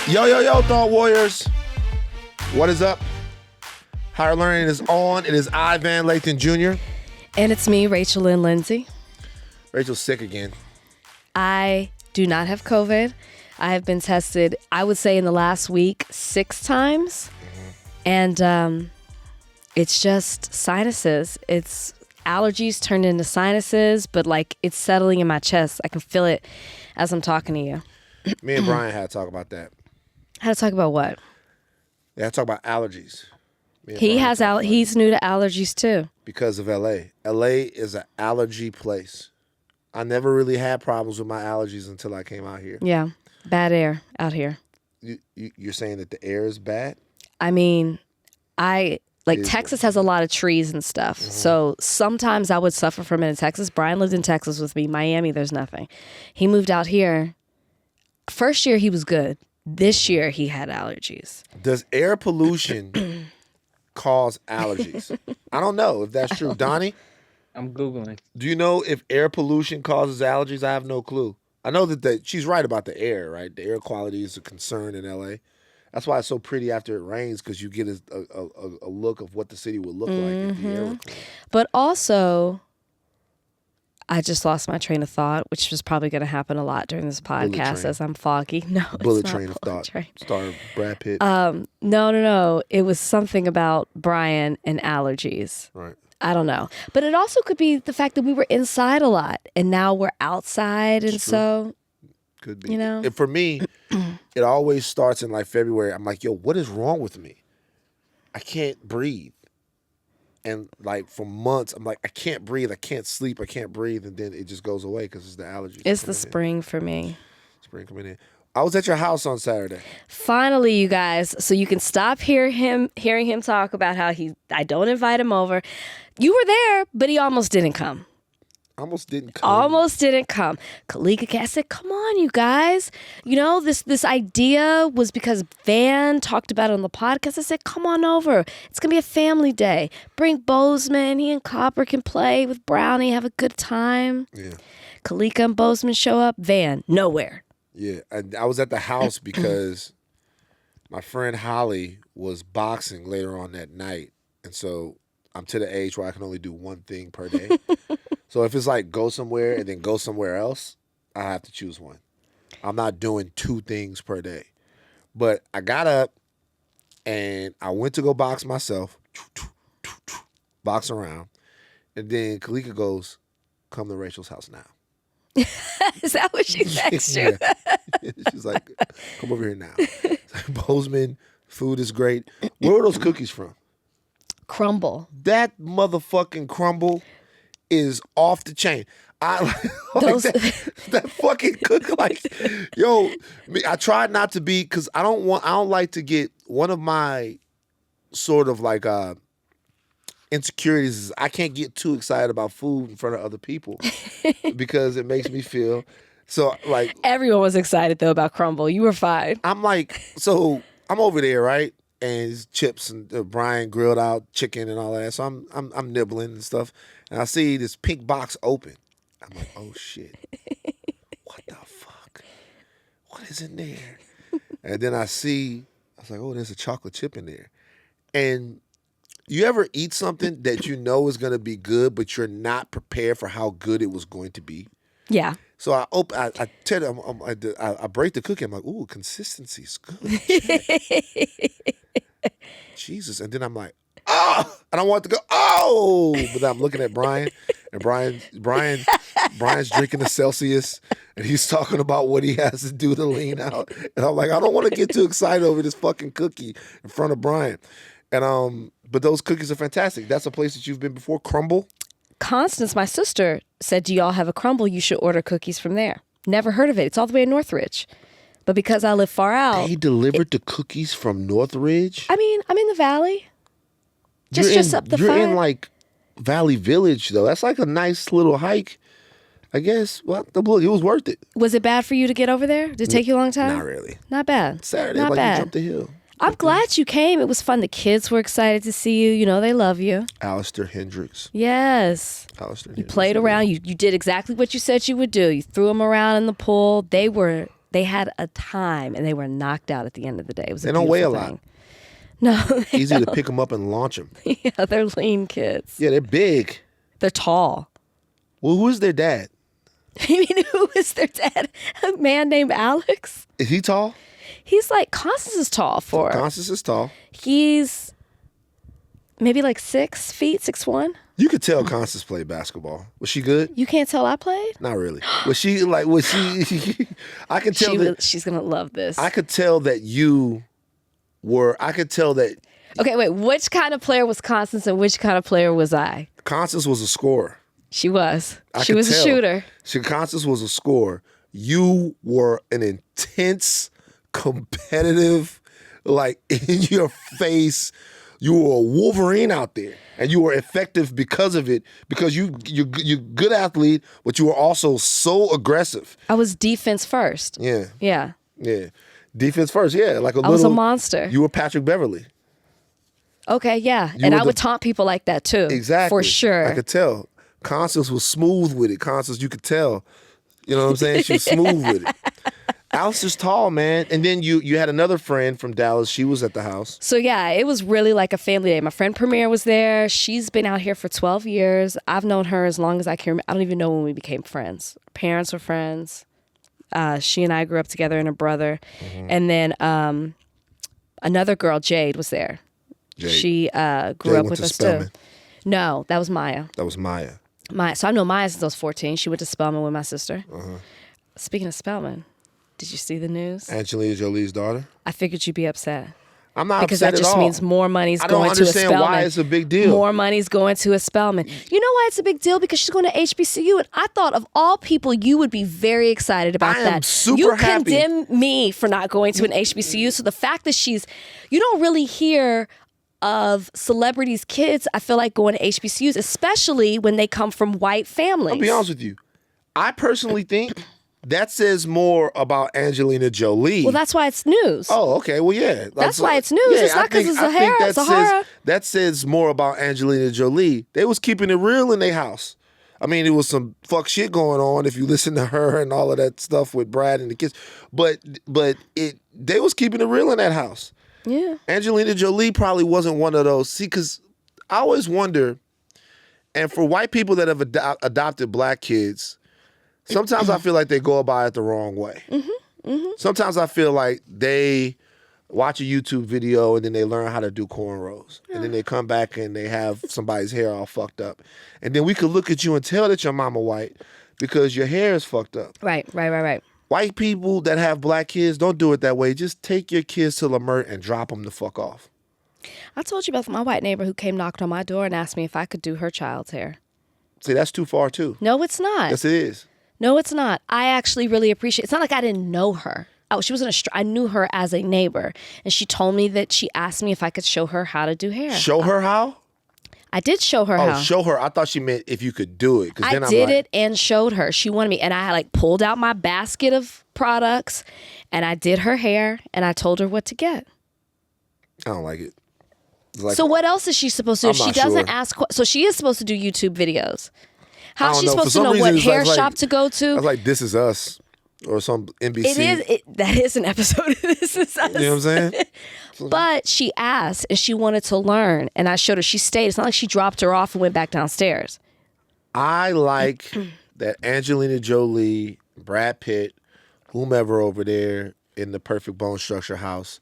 Yo, Thought Warriors. What is up? Higher Learning is on. It is Ivan Lathan Jr. And it's me, Rachel and Lindsay. Rachel's sick again. I do not have COVID. I have been tested, I would say, in the last week 6 times. And it's just sinuses. It's allergies turned into sinuses, but like it's settling in my chest. I can feel it as I'm talking to you. Me and Brian had to talk about that. How to talk about what? Yeah, had to talk about allergies. He's new to allergies too. Because of LA. LA is an allergy place. I never really had problems with my allergies until I came out here. Yeah, bad air out here. You're saying that the air is bad? I mean, Texas has a lot of trees and stuff. Mm-hmm. So sometimes I would suffer from it in Texas. Brian lived in Texas with me. Miami, there's nothing. He moved out here. First year he was good. This year he had allergies. Does air pollution cause allergies? I don't know if that's true. Donnie? I'm Googling. Do you know if air pollution causes allergies? I have no clue. I know that she's right about the air, right? The air quality is a concern in LA. That's why it's so pretty after it rains, because you get a look of what the city would look like if the air were clean. But also, I just lost my train of thought, which was probably going to happen a lot during this podcast as I'm foggy. No, Bullet it's not train of thought. Train. Star Brad Pitt. No. It was something about Brian and allergies. Right. I don't know. But it also could be the fact that we were inside a lot and now we're outside. And so, could be. You know. And for me, it always starts in like February. I'm like, yo, what is wrong with me? I can't breathe. And like for months, I'm like, I can't breathe. I can't sleep. I can't breathe. And then it just goes away because it's the allergies. It's the spring for me. Spring coming in. I was at your house on Saturday. Finally, you guys, so you can stop hearing him talk about how I don't invite him over. You were there, but he almost didn't come. Almost didn't come. Kalika Cat said, come on, you guys. You know, this idea was because Van talked about it on the podcast. I said, come on over. It's going to be a family day. Bring Bozeman. He and Copper can play with Brownie, have a good time. Yeah. Kalika and Bozeman show up. Van, nowhere. Yeah. I was at the house because my friend Holly was boxing later on that night. And so I'm to the age where I can only do one thing per day. So if it's like go somewhere and then go somewhere else, I have to choose one. I'm not doing 2 things per day. But I got up and I went to go box myself, box around. And then Kalika goes, come to Rachel's house now. Is that what she texted you? Yeah. She's like, come over here now. Bozeman, food is great. Where were those cookies from? Crumble. That motherfucking crumble is off the chain. I like that fucking cook. Like, yo, I tried not to be, because I don't like to get, one of my sort of like insecurities is I can't get too excited about food in front of other people because it makes me feel so like. Everyone was excited though about crumble. You were fine. I'm like, so I'm over there, right? And it's chips and Brian grilled out chicken and all that. So I'm nibbling and stuff. And I see this pink box open. I'm like, oh shit. What the fuck? What is in there? And then I was like, oh, there's a chocolate chip in there. And you ever eat something that you know is going to be good, but you're not prepared for how good it was going to be? Yeah. So I tell them, I break the cookie. I'm like, ooh, consistency's good. Jesus. And then I'm like, oh, and I want to go, oh, but then I'm looking at Brian, and Brian's drinking the Celsius, and he's talking about what he has to do to lean out. And I'm like, I don't want to get too excited over this fucking cookie in front of Brian. And but those cookies are fantastic. That's a place that you've been before, Crumble? Constance, my sister, said, do y'all have a Crumble? You should order cookies from there. Never heard of it. It's all the way in Northridge. But because I live far out. They delivered the cookies from Northridge? I mean, I'm in the valley. Just up the You're in like Valley Village, though. That's like a nice little hike, I guess. Well, look, it was worth it. Was it bad for you to get over there? Did it take you a long time? Not really. Not bad. Saturday, Not like bad. you jumped the hill. I'm glad you came. It was fun. The kids were excited to see you. You know, they love you. Alistair Hendricks. Yes. Alistair You Hendricks. played around. You did exactly what you said you would do. You threw them around in the pool. They were They had a time, and they were knocked out at the end of the day. It was They don't weigh a lot. thing. No, they Easy to don't. pick them up and launch them. Yeah, they're lean kids. Yeah, they're big. They're tall. Well, who's their dad? You mean who is their dad? A man named Alex? Is he tall? He's like, Constance is tall for her. Constance is tall. He's maybe like 6 feet, 6'1". You could tell Constance played basketball. Was she good? You can't tell I played? Not really. Was she I could tell She's going to love this. I could tell that Okay, wait. Which kind of player was Constance and which kind of player was I? Constance was a scorer. She was. I She could was tell. a shooter. Constance was a scorer. You were an intense, competitive, like in your face. You were a Wolverine out there, and you were effective because of it. Because you're good athlete, but you were also so aggressive. I was defense first. Yeah, Yeah. yeah. Defense first. Yeah, like I was a monster. You were Patrick Beverly. Okay, yeah. You And were I would taunt people like that too. Exactly. For sure. I could tell. Constance was smooth with it. Constance, you could tell. You know what I'm saying? She was smooth with it. Alice is tall, man. And then you had another friend from Dallas. She was at the house. So yeah, it was really like a family day. My friend Premier was there. She's been out here for 12 years. I've known her as long as I can remember. I don't even know when we became friends. Our parents were friends. She and I grew up together and her brother. Mm-hmm. And then another girl, Jade, was there. Jade. She grew Jade up went with to us Spelman. too. No, that was Maya. That was Maya. So I know Maya since I was 14. She went to Spelman with my sister. Uh-huh. Speaking of Spelman, did you see the news? Angelina Jolie's daughter. I figured you'd be upset. I'm not Because upset that just at all. means more money's I don't going to a understand Spelman. why it's a big deal. More money's going to a Spelman. You know why it's a big deal? Because she's going to HBCU. And I thought of all people, you would be very excited about I am that. super you happy. condemn me for not going to an HBCU. So the fact that you don't really hear of celebrities' kids, I feel like, going to HBCUs, especially when they come from white families. I'll be honest with you. I personally think that says more about Angelina Jolie. Well, that's why it's news. Oh, okay. Well, yeah. That's why it's news. It's not 'cause it's Sahara. That says more about Angelina Jolie. They was keeping it real in their house. I mean, it was some fuck shit going on if you listen to her and all of that stuff with Brad and the kids. But they was keeping it real in that house. Yeah. Angelina Jolie probably wasn't one of those. See, because I always wonder, and for white people that have adopted black kids, sometimes I feel like they go about it the wrong way. Mm-hmm. Mm-hmm. Sometimes I feel like they watch a YouTube video and then they learn how to do cornrows. And then they come back and they have somebody's hair all fucked up. And then we could look at you and tell that your mama white because your hair is fucked up. Right. White people that have black kids, don't do it that way. Just take your kids to Lamert and drop them the fuck off. I told you about my white neighbor who came knocked on my door and asked me if I could do her child's hair. See, that's too far too. No, it's not. Yes, it is. No, it's not. I actually really appreciate it. It's not like I didn't know her. Oh, she wasn't I knew her as a neighbor. And she told me that she asked me if I could show her how to do hair. Show her how? I did show her how. Oh, show her. I thought she meant if you could do it. I did it and showed her. She wanted me. And I like pulled out my basket of products and I did her hair and I told her what to get. I don't like it. Like, so what else is she supposed to do? I'm She not doesn't sure. ask. So she is supposed to do YouTube videos. I How's don't she know. supposed For to some know reason, what it's hair like- shop to go to? That's like This Is Us or some NBC. That is an episode of This Is Us. You know what I'm saying? But she asked and she wanted to learn. And I showed her. She stayed. It's not like she dropped her off and went back downstairs. I like that Angelina Jolie, Brad Pitt, whomever over there in the Perfect Bone Structure house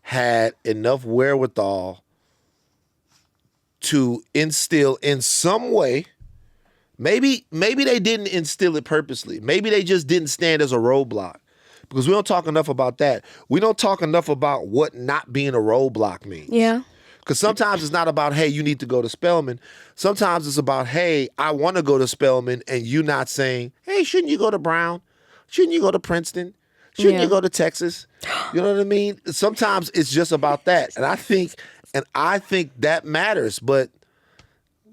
had enough wherewithal to instill in some way. Maybe they didn't instill it purposely. Maybe they just didn't stand as a roadblock. Because we don't talk enough about that. We don't talk enough about what not being a roadblock means. Yeah. Because sometimes it's not about, hey, you need to go to Spelman. Sometimes it's about, hey, I want to go to Spelman, and you not saying, hey, shouldn't you go to Brown? Shouldn't you go to Princeton? Shouldn't Yeah. you go to Texas? You know what I mean? Sometimes it's just about that. And I think that matters. But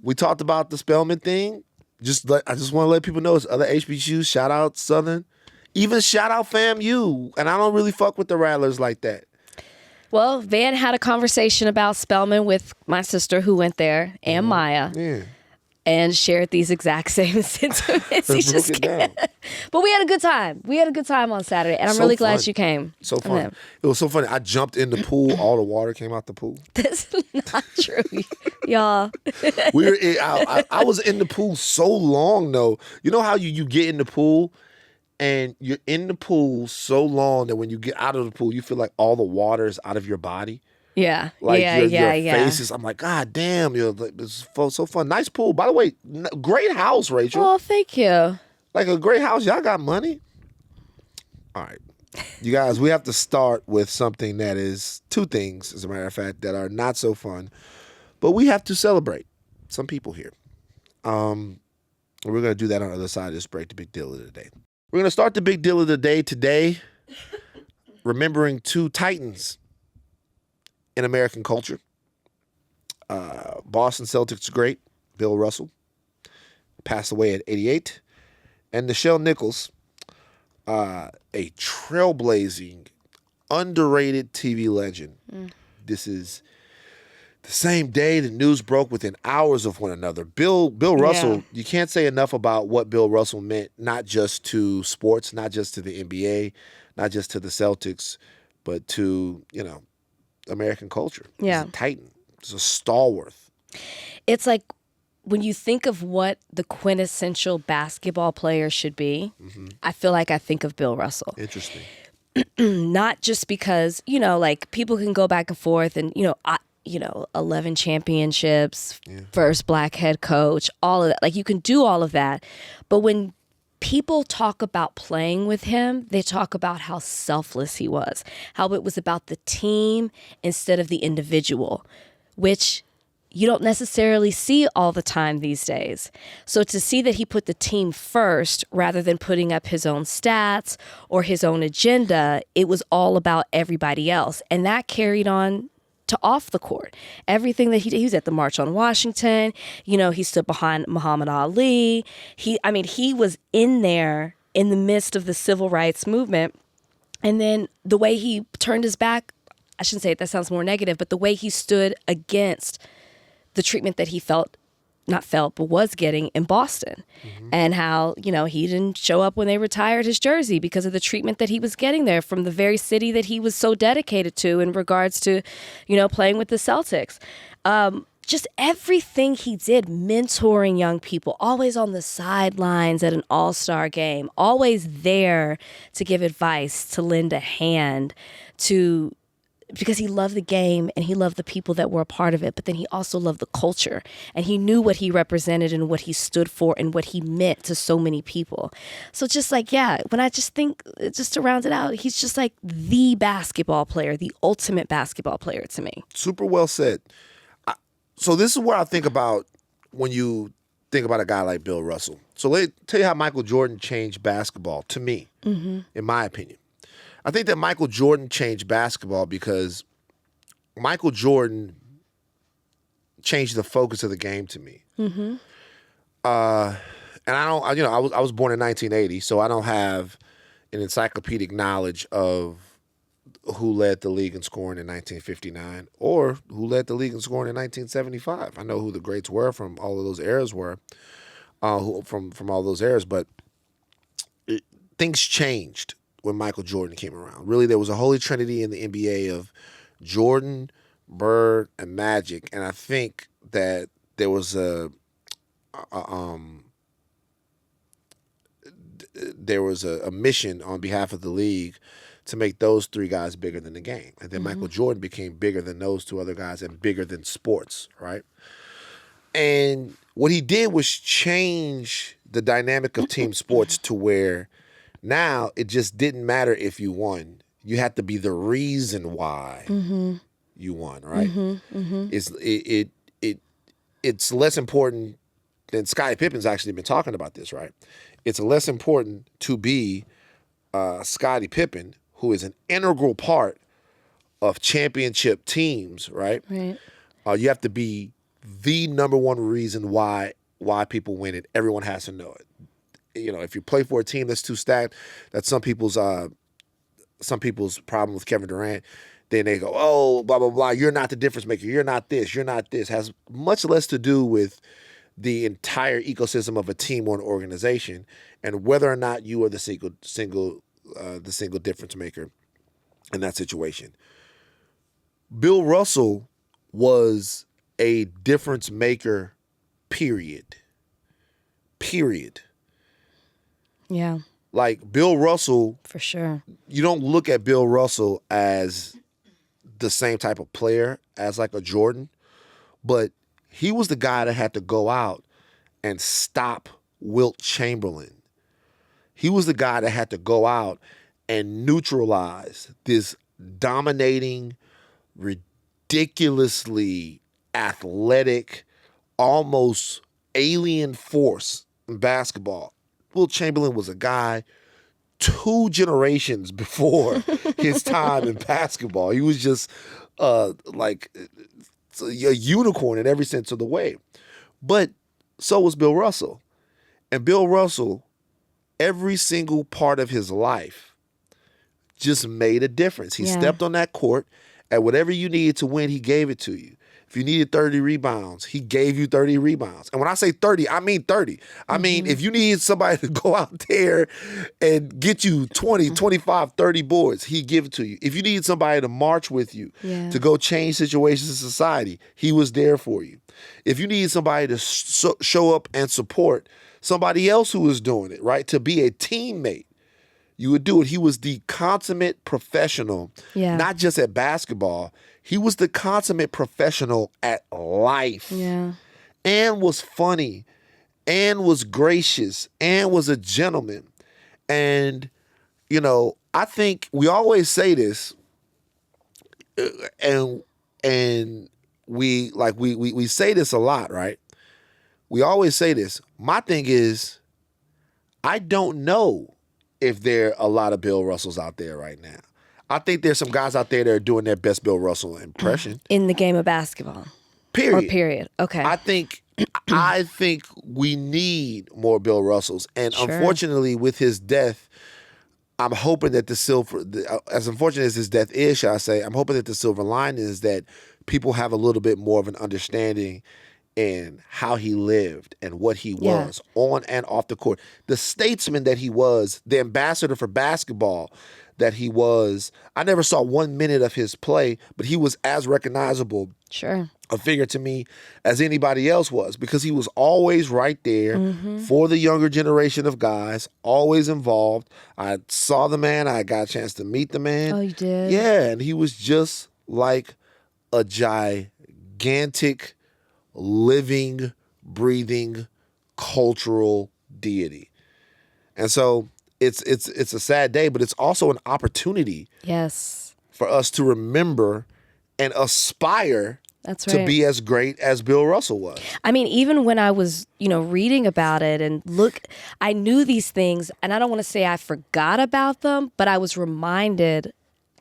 we talked about the Spelman thing. I just want to let people know it's other HBCUs. Shout out Southern. Even shout out FAMU. And I don't really fuck with the Rattlers like that. Well, Van had a conversation about Spelman with my sister who went there and Maya. Yeah. and shared these exact same sentiments. He Broke just it can't. down. But we had a good time. We had a good time on Saturday, and I'm So really glad fun. you came. So fun. It was so funny. I jumped in the pool. All the water came out the pool. This is not true, y'all. We were. I was in the pool so long though. You know how you get in the pool and you're in the pool so long that when you get out of the pool, you feel like all the water is out of your body. Yeah, Like your yeah. faces. I'm like, God damn, this is so fun. Nice pool. By the way, great house, Rachel. Oh, thank you. Like a great house. Y'all got money. All right. You guys, we have to start with something that is two things, as a matter of fact, that are not so fun, but we have to celebrate some people here. We're going to do that on the other side of this break, the big deal of the day. We're going to start the big deal of the day today, remembering two titans in American culture. Boston Celtics great, Bill Russell, passed away at 88. And Nichols, a trailblazing, underrated TV legend. This is the same day the news broke within hours of one another. Bill Russell, you can't say enough about what Bill Russell meant, not just to sports, not just to the NBA, not just to the Celtics, but to, American culture. Yeah. He's a titan. He's a stalwart. It's like when you think of what the quintessential basketball player should be, I feel like I think of Bill Russell. Interesting. Not just because, like people can go back and forth and, 11 championships, first black head coach, all of that. Like you can do all of that. But when people talk about playing with him, they talk about how selfless he was, how it was about the team instead of the individual, which you don't necessarily see all the time these days. So to see that he put the team first rather than putting up his own stats or his own agenda, it was all about everybody else. And that carried on to off the court. Everything that he did, he was at the March on Washington, he stood behind Muhammad Ali. He was in there in the midst of the civil rights movement. And then the way he turned his back, I shouldn't say it, that sounds more negative, but the way he stood against the treatment that he was getting in Boston, and how, he didn't show up when they retired his jersey because of the treatment that he was getting there from the very city that he was so dedicated to in regards to, playing with the Celtics. Just everything he did, mentoring young people, always on the sidelines at an all-star game, always there to give advice, to lend a hand, because he loved the game and he loved the people that were a part of it, but then he also loved the culture and he knew what he represented and what he stood for and what he meant to so many people. So just like, when I just think, just to round it out, he's just like the basketball player, the ultimate basketball player to me. Super well said. So this is where I think about when you think about a guy like Bill Russell. So let me tell you how Michael Jordan changed basketball to me, in my opinion. I think that Michael Jordan changed basketball because Michael Jordan changed the focus of the game to me. And I was born in 1980, so I don't have an encyclopedic knowledge of who led the league in scoring in 1959 or who led the league in scoring in 1975. I know who the greats were from all of those eras from all those eras, but things changed when Michael Jordan came around. Really, there was a holy trinity in the NBA of Jordan, Bird, and Magic, and I think that there was a mission on behalf of the league to make those three guys bigger than the game. And then Michael Jordan became bigger than those two other guys and bigger than sports, right? And what he did was change the dynamic of team sports to where now it just didn't matter if you won. You had to be the reason why you won, right? It's less important than Scottie Pippen's actually been talking about this, right? It's less important to be Scottie Pippen, who is an integral part of championship teams, right? Right. You have to be the number one reason why people win it. Everyone has to know it. If you play for a team that's too stacked, that's some people's problem with Kevin Durant. Then they go, oh, blah, blah, blah. You're not the difference maker. You're not this. You're not this. Has much less to do with the entire ecosystem of a team or an organization, and whether or not you are the single difference maker in that situation. Bill Russell was a difference maker, period. Yeah. Like Bill Russell, For sure. you don't look at Bill Russell as the same type of player as like a Jordan, but he was the guy that had to go out and stop Wilt Chamberlain. He was the guy that had to go out and neutralize this dominating, ridiculously athletic, almost alien force in basketball. Wilt Chamberlain was a guy 2 generations before his time in basketball. He was just like a unicorn in every sense of the way. But so was Bill Russell. And Bill Russell, every single part of his life just made a difference. He stepped on that court, and whatever you needed to win, he gave it to you. If you needed 30 rebounds, he gave you 30 rebounds. And when I say 30, I mean 30. I mean, if you needed somebody to go out there and get you 20, 25, 30 boards, he'd give it to you. If you needed somebody to march with you, to go change situations in society, he was there for you. If you needed somebody to show up and support somebody else who was doing it, right, to be a teammate, you would do it. He was the consummate professional, not just at basketball. He was the consummate professional at life. And was funny and was gracious and was a gentleman. And, you know, I think we always say this, and we say this a lot, right? We always say this. My thing is, I don't know if there are a lot of Bill Russells out there right now. I think there's some guys out there that are doing their best Bill Russell impression. In the game of basketball. Period. Or period. Okay. I think we need more Bill Russells. And unfortunately, with his death, I'm hoping that as unfortunate as his death is, shall I say, I'm hoping that the silver lining is that people have a little bit more of an understanding in how he lived and what he was on and off the court. The statesman that he was, the ambassador for basketball that he was. I never saw 1 minute of his play, but he was as recognizable a figure to me as anybody else was, because he was always right there for the younger generation of guys, always involved. I saw the man. I got a chance to meet the man. Oh, you did? Yeah, and he was just like a gigantic, living, breathing, cultural deity. And so it's a sad day, but it's also an opportunity for us to remember and aspire to be as great as Bill Russell was. I mean, even when I was, reading about it and I knew these things, and I don't want to say I forgot about them, but I was reminded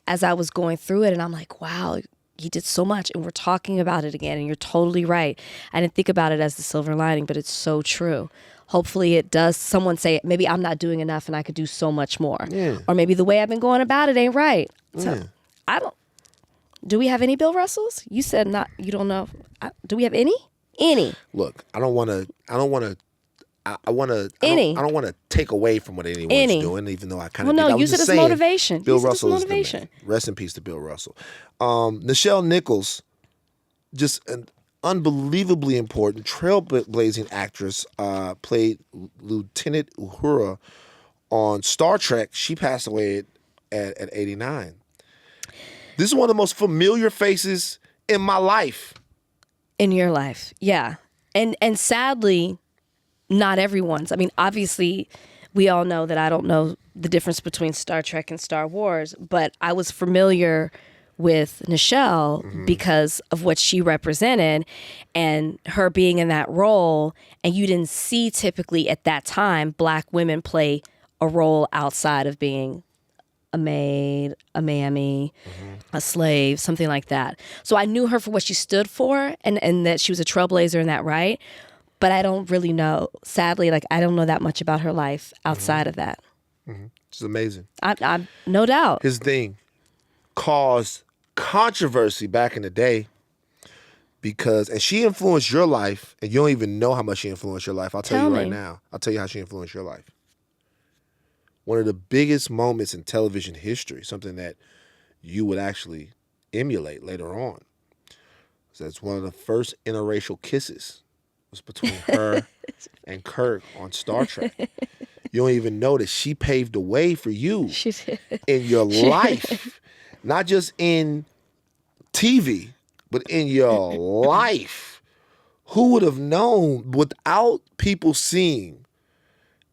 as I was going through it, and I'm like, wow, he did so much, and we're talking about it again, and you're totally right. I didn't think about it as the silver lining, but it's so true. Hopefully it does. Someone say, maybe I'm not doing enough and I could do so much more. Or maybe the way I've been going about it ain't right. So do we have any Bill Russells? You said not, you don't know. Do we have any? Any? Look, I don't want to take away from what anyone's doing, even though I kind of Well, no, use it as motivation. Bill Russell is the man. Rest in peace to Bill Russell. Nichelle Nichols, just an unbelievably important, trailblazing actress, played Lieutenant Uhura on Star Trek. She passed away at 89. This is one of the most familiar faces in my life. In your life, yeah. And sadly, not everyone's. I mean, obviously, we all know that I don't know the difference between Star Trek and Star Wars, but I was familiar with Nichelle because of what she represented and her being in that role. And you didn't see typically at that time Black women play a role outside of being a maid, a mammy, a slave, something like that. So I knew her for what she stood for and that she was a trailblazer in that, right? But I don't really know. Sadly, I don't know that much about her life outside of that. It's amazing. I no doubt. His thing caused controversy back in the day because, and she influenced your life, and you don't even know how much she influenced your life. I'll tell you Tell right me. now. I'll tell you how she influenced your life. One of the biggest moments in television history, something that you would actually emulate later on. So that's one of the first interracial kisses was between her and Kirk on Star Trek. You don't even know that she paved the way for you She did. in your life, not just in TV, but in your life. Who would have known without people seeing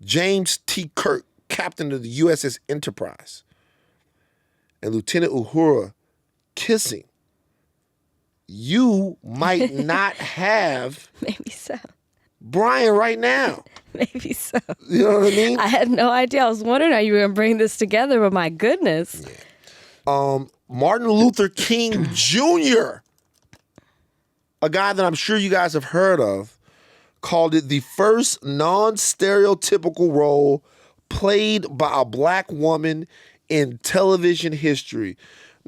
James T. Kirk, captain of the USS Enterprise, and Lieutenant Uhura kissing, you might not have Maybe so. Brian right now. Maybe so. You know what I mean? I had no idea. I was wondering how you were going to bring this together, but my goodness. Martin Luther King Jr., a guy that I'm sure you guys have heard of, called it the first non-stereotypical role played by a black woman in television history.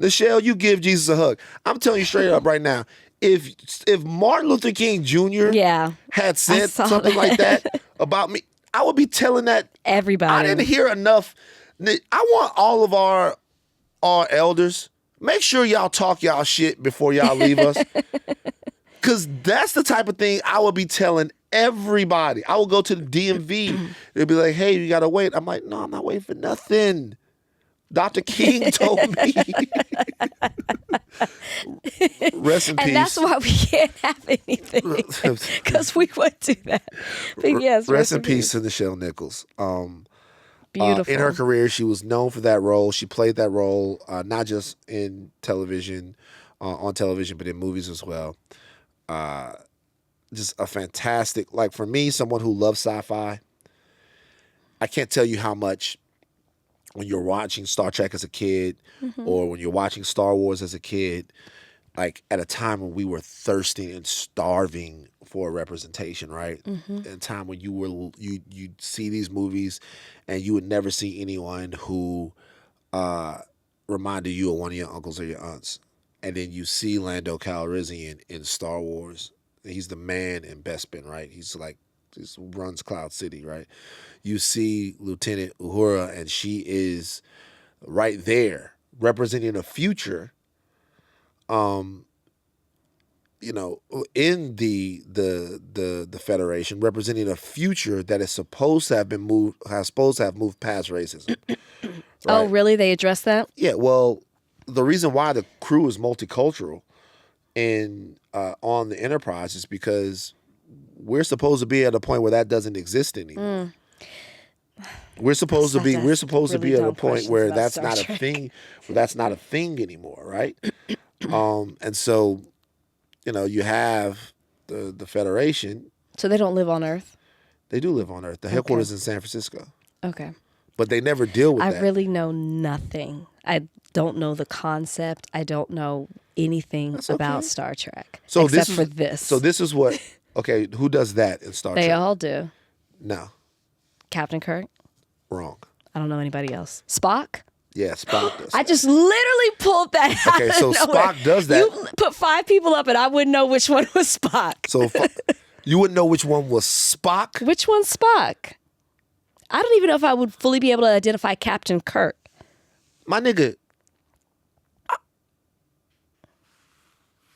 Nichelle, you give Jesus a hug. I'm telling you straight up right now, if Martin Luther King Jr. Yeah. had said saw something like that about me, I would be telling that Everybody. I didn't hear enough. I want all of our elders, make sure y'all talk y'all shit before y'all leave us. Because that's the type of thing I would be telling everybody. I will go to the DMV. They'll be like, hey, you got to wait. I'm like, no, I'm not waiting for nothing. Dr. King told me. Rest in peace. And that's why we can't have anything. Because we would do that. But yes, rest in peace to Nichelle Nichols. Beautiful. In her career, she was known for that role. She played that role not just in television, on television, but in movies as well. Just a fantastic, like for me, someone who loves sci-fi, I can't tell you how much when you're watching Star Trek as a kid or when you're watching Star Wars as a kid, like at a time when we were thirsting and starving for representation, right? At a time when you'd see these movies and you would never see anyone who reminded you of one of your uncles or your aunts. And then you see Lando Calrissian in Star Wars. He's the man in Bespin, right? He's runs Cloud City, right? You see Lieutenant Uhura, and she is right there representing a future, in the Federation, representing a future that is supposed to have moved past racism. Right? Oh, really? They addressed that? Yeah. Well, the reason why the crew is multicultural on the Enterprise is because we're supposed to be at a point where that doesn't exist anymore. We're supposed to be at a point where that's not a thing. Where that's not a thing anymore, right? And so, you have the Federation. So they don't live on Earth? They do live on Earth. The headquarters in San Francisco. Okay. But they never deal with that. I really know nothing. I don't know the concept. I don't know anything about Star Trek except for this. So this is what. Okay, who does that in Star Trek? They all do. No. Captain Kirk? Wrong. I don't know anybody else. Spock? Yeah, Spock does. I just literally pulled that out. Okay, so of nowhere. Spock does that. You put 5 people up and I wouldn't know which one was Spock. So you wouldn't know which one was Spock? Which one's Spock? I don't even know if I would fully be able to identify Captain Kirk. My nigga,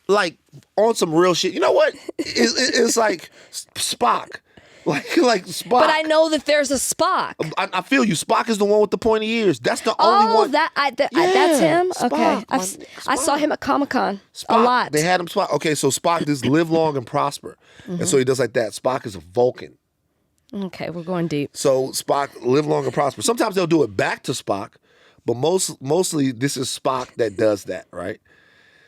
like on some real shit. You know what? It's like Spock. Like Spock. But I know that there's a Spock. I feel you. Spock is the one with the pointy ears. That's the only one. That's him? Spock, Okay. I saw him at Comic-Con a lot. They had him Spock. Okay, so Spock does live long and prosper. And so he does like that. Spock is a Vulcan. Okay, we're going deep. So Spock live long and prosper. Sometimes they'll do it back to Spock, but mostly this is Spock that does that, right?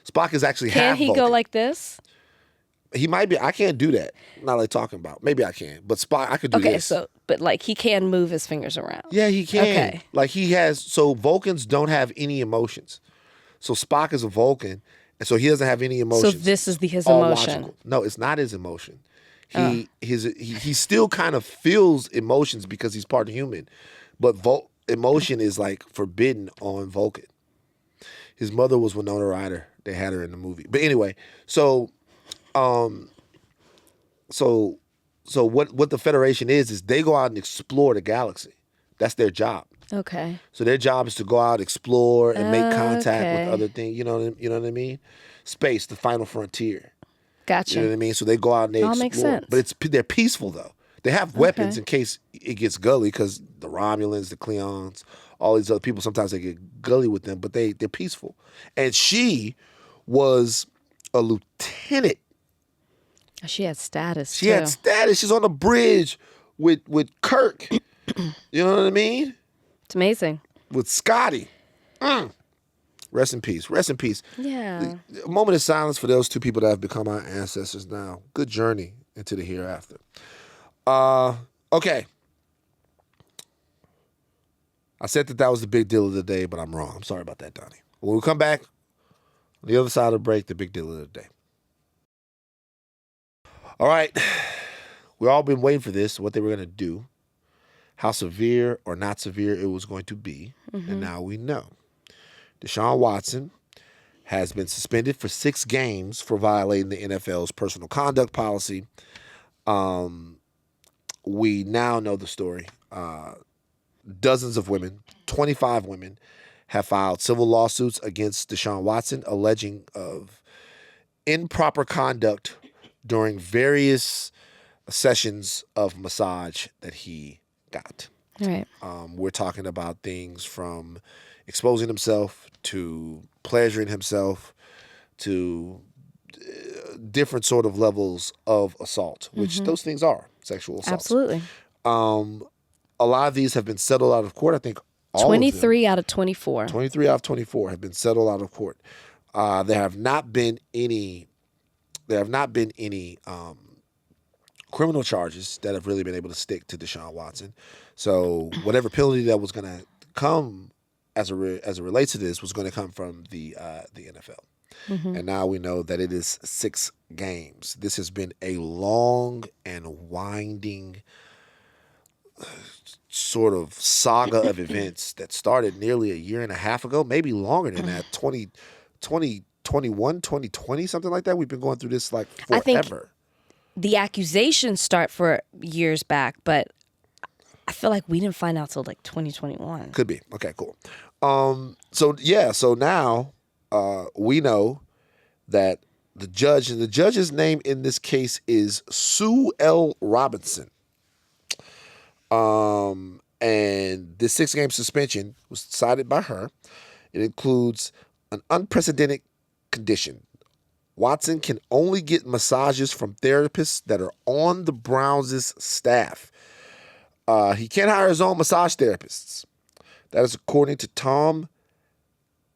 Spock is actually half Can he Vulcan. go like this? He might be. I can't do that. Not like talking about. Maybe I can, but Spock, I could do this. Okay, but like he can move his fingers around. Yeah, he can. Okay. Like he has. So Vulcans don't have any emotions. So Spock is a Vulcan, and so he doesn't have any emotions. So this is his All emotion. logical. No, it's not his emotion. He still kind of feels emotions because he's part human, but emotion is like forbidden on Vulcan. His mother was Winona Ryder. They had her in the movie. But anyway, so So what the Federation is they go out and explore the galaxy. That's their job. Okay. So their job is to go out, explore, and make contact with Okay. other things. You know what I mean? Space, the final frontier. Gotcha. You know what I mean? So they go out and they All explore. makes sense. But they're peaceful though. They have weapons Okay. in case it gets gully, because the Romulans, the Cleons, all these other people, sometimes they get gully with them, but they're peaceful. And she was a lieutenant. She had status, She too. had status. She's on the bridge with Kirk. You know what I mean? It's amazing. With Scotty. Rest in peace. Rest in peace. Yeah. A moment of silence for those two people that have become our ancestors now. Good journey into the hereafter. Okay. I said that was the big deal of the day, but I'm wrong. I'm sorry about that, Donnie. When we come back, on the other side of the break, the big deal of the day. All right. We've all been waiting for this, what they were going to do, how severe or not severe it was going to be, and now we know. Deshaun Watson has been suspended for 6 games for violating the NFL's personal conduct policy. We now know the story. Dozens of women, 25 women, have filed civil lawsuits against Deshaun Watson, alleging of improper conduct during various sessions of massage that he got. Right. We're talking about things from exposing himself to pleasuring himself to different sort of levels of assault, which those things are sexual assault. Absolutely. A lot of these have been settled out of court. I think all 23 out of 24. 23 out of 24 have been settled out of court. There have not been any criminal charges that have really been able to stick to Deshaun Watson. So whatever penalty that was going to come as it relates to this was going to come from the NFL. And now we know that it is 6 games. This has been a long and winding sort of saga of events that started nearly a year and a half ago, maybe longer than that, 2021, 2020, something like that. We've been going through this like forever. I think the accusations start for years back, but I feel like we didn't find out till like 2021. Could be. Okay, cool. So now we know that the judge, and the judge's name in this case is Sue L. Robinson. And this 6-game suspension was decided by her. It includes an unprecedented condition. Watson can only get massages from therapists that are on the Browns' staff. He can't hire his own massage therapists. That is according to Tom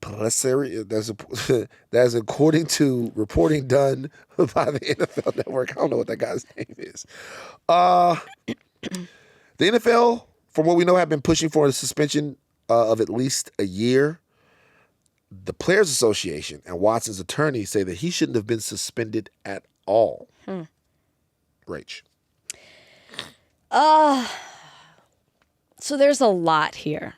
Pelisseri. That is according to reporting done by the NFL Network. I don't know what that guy's name is. The NFL, from what we know, have been pushing for a suspension of at least a year. The Players Association and Watson's attorney say that he shouldn't have been suspended at all. Rach. So there's a lot here.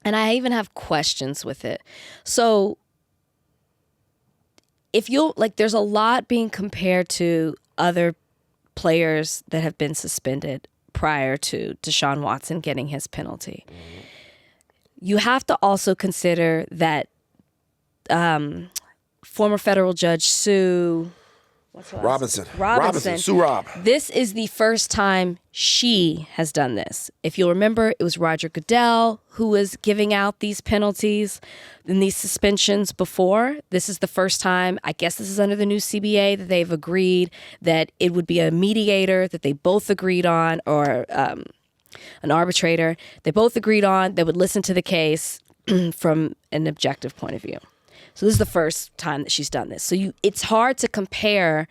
And I even have questions with it. So there's a lot being compared to other players that have been suspended prior to Deshaun Watson getting his penalty. You have to also consider that former federal judge Sue Robinson. Robinson. Sue Rob. This is the first time she has done this. If you'll remember, it was Roger Goodell who was giving out these penalties and these suspensions before. This is the first time, I guess this is under the new CBA, that they've agreed that it would be a mediator that they both agreed on, or an arbitrator they both agreed on that would listen to the case from an objective point of view. So this is the first time that she's done this. So it's hard to compare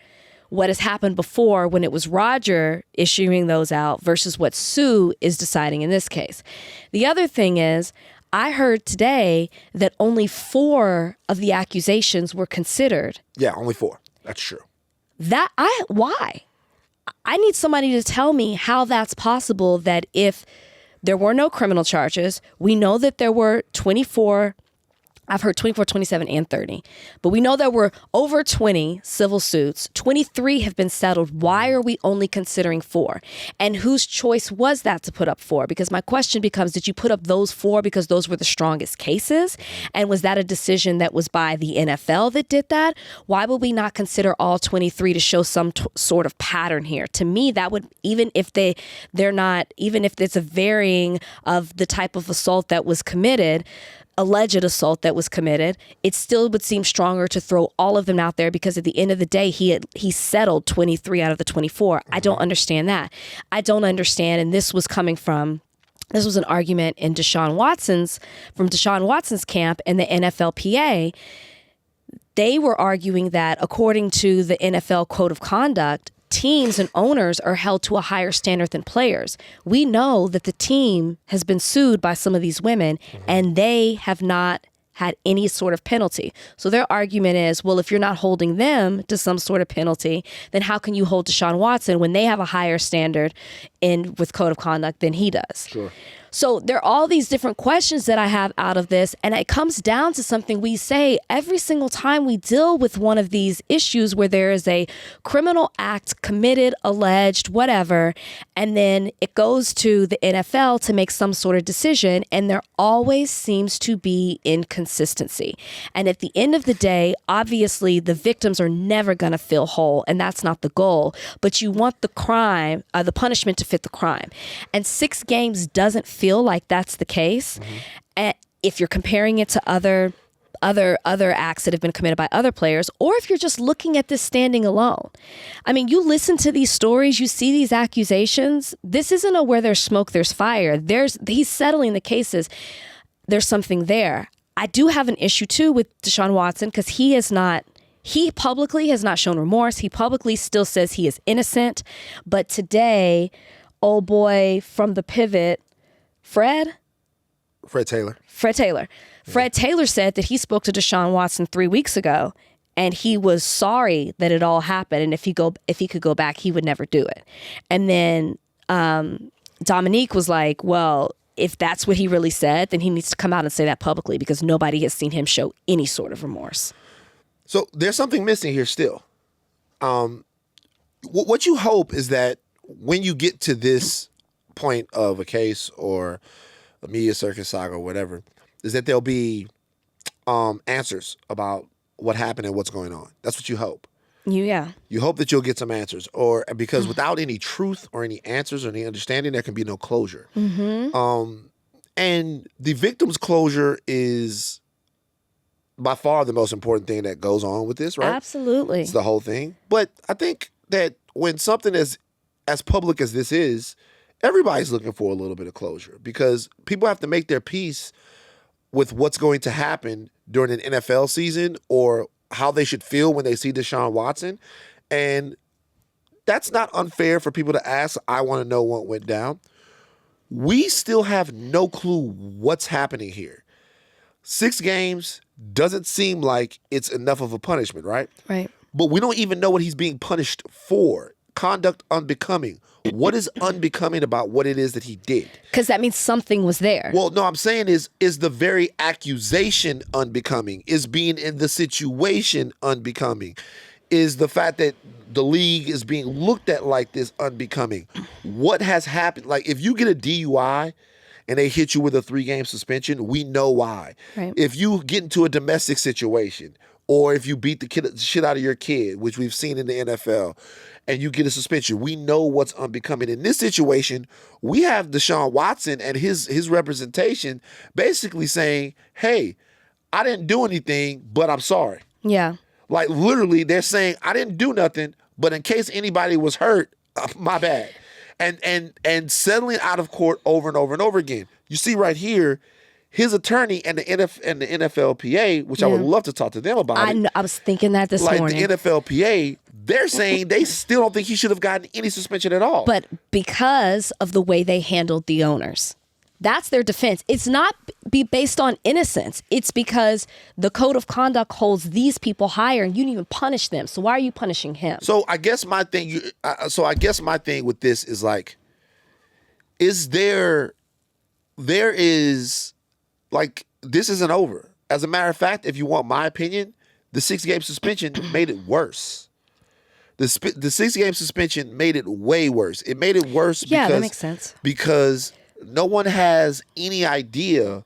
what has happened before when it was Roger issuing those out versus what Sue is deciding in this case. The other thing is, I heard today that only 4 of the accusations were considered. Yeah, only 4. That's true. Why? I need somebody to tell me how that's possible, that if there were no criminal charges, we know that there were 24 I've heard 24, 27, and 30. But we know there were over 20 civil suits. 23 have been settled. Why are we only considering 4? And whose choice was that to put up 4? Because my question becomes, did you put up those 4 because those were the strongest cases? And was that a decision that was by the NFL that did that? Why would we not consider all 23 to show some sort of pattern here? To me, that would, even if they're not, even if it's a varying of the type of assault that was committed, alleged assault that was committed, it still would seem stronger to throw all of them out there, because at the end of the day, he settled 23 out of the 24. I don't understand that. I don't understand, and this was an argument in Deshaun Watson's camp and the NFLPA. They were arguing that according to the NFL Code of Conduct, teams and owners are held to a higher standard than players. We know that the team has been sued by some of these women, and they have not had any sort of penalty. So their argument is, well, if you're not holding them to some sort of penalty, then how can you hold Deshaun Watson when they have a higher standard with code of conduct than he does? Sure. So there are all these different questions that I have out of this, and it comes down to something we say every single time we deal with one of these issues where there is a criminal act committed, alleged, whatever, and then it goes to the NFL to make some sort of decision, and there always seems to be inconsistency. And at the end of the day, obviously the victims are never going to feel whole, and that's not the goal, but you want the crime, the punishment to fit the crime. And 6 games doesn't feel like that's the case. And if you're comparing it to other acts that have been committed by other players, or if you're just looking at this standing alone. I mean, you listen to these stories, you see these accusations. This isn't a where there's smoke, there's fire. He's settling the cases. There's something there. I do have an issue too with Deshaun Watson, because he publicly has not shown remorse. He publicly still says he is innocent. But today, old boy from the pivot, Fred Taylor. Fred Taylor said that he spoke to Deshaun Watson 3 weeks ago, and he was sorry that it all happened. And if he could go back, he would never do it. And then Dominique was like, well, if that's what he really said, then he needs to come out and say that publicly, because nobody has seen him show any sort of remorse. So there's something missing here still. What you hope is that when you get to this point of a case or a media circus saga or whatever, is that there'll be answers about what happened and what's going on. That's what you hope. Yeah. You hope that you'll get some answers, because without any truth or any answers or any understanding, there can be no closure. And the victim's closure is by far the most important thing that goes on with this, right? Absolutely. It's the whole thing. But I think that when something as public as this is, everybody's looking for a little bit of closure, because people have to make their peace with what's going to happen during an NFL season, or how they should feel when they see Deshaun Watson. And that's not unfair for people to ask. I want to know what went down. We still have no clue what's happening here. 6 games doesn't seem like it's enough of a punishment, right? Right. But we don't even know what he's being punished for. Conduct unbecoming. What is unbecoming about what it is that he did? Because that means something was there. Well, no, I'm saying is the very accusation unbecoming? Is being in the situation unbecoming? Is the fact that the league is being looked at like this unbecoming? What has happened? Like, if you get a DUI and they hit you with a 3-game suspension, we know why. Right. If you get into a domestic situation, or if you beat the shit out of your kid, which we've seen in the NFL, and you get a suspension, we know what's unbecoming. In this situation, we have Deshaun Watson and his representation basically saying, hey, I didn't do anything, but I'm sorry. Yeah. Like, literally, they're saying, I didn't do nothing, but in case anybody was hurt, my bad. And settling out of court over and over and over again. You see right here, his attorney and the NFLPA, which I would love to talk to them about. I was thinking that this morning. Like, the NFLPA, they're saying they still don't think he should have gotten any suspension at all. But because of the way they handled the owners. That's their defense. It's not based on innocence. It's because the code of conduct holds these people higher, and you didn't even punish them. So why are you punishing him? So I guess my thing with this is like, is there is like, this isn't over. As a matter of fact, if you want my opinion, the 6-game suspension made it worse. The 6-game suspension made it way worse. It made it worse that makes sense. Because no one has any idea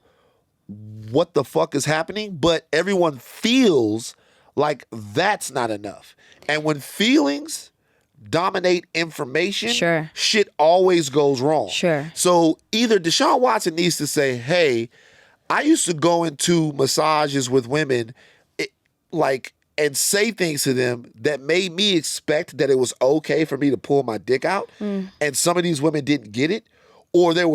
what the fuck is happening, but everyone feels like that's not enough. And when feelings dominate information, shit always goes wrong. Sure. So either Deshaun Watson needs to say, hey, I used to go into massages with women and say things to them that made me expect that it was okay for me to pull my dick out, and some of these women didn't get it, or there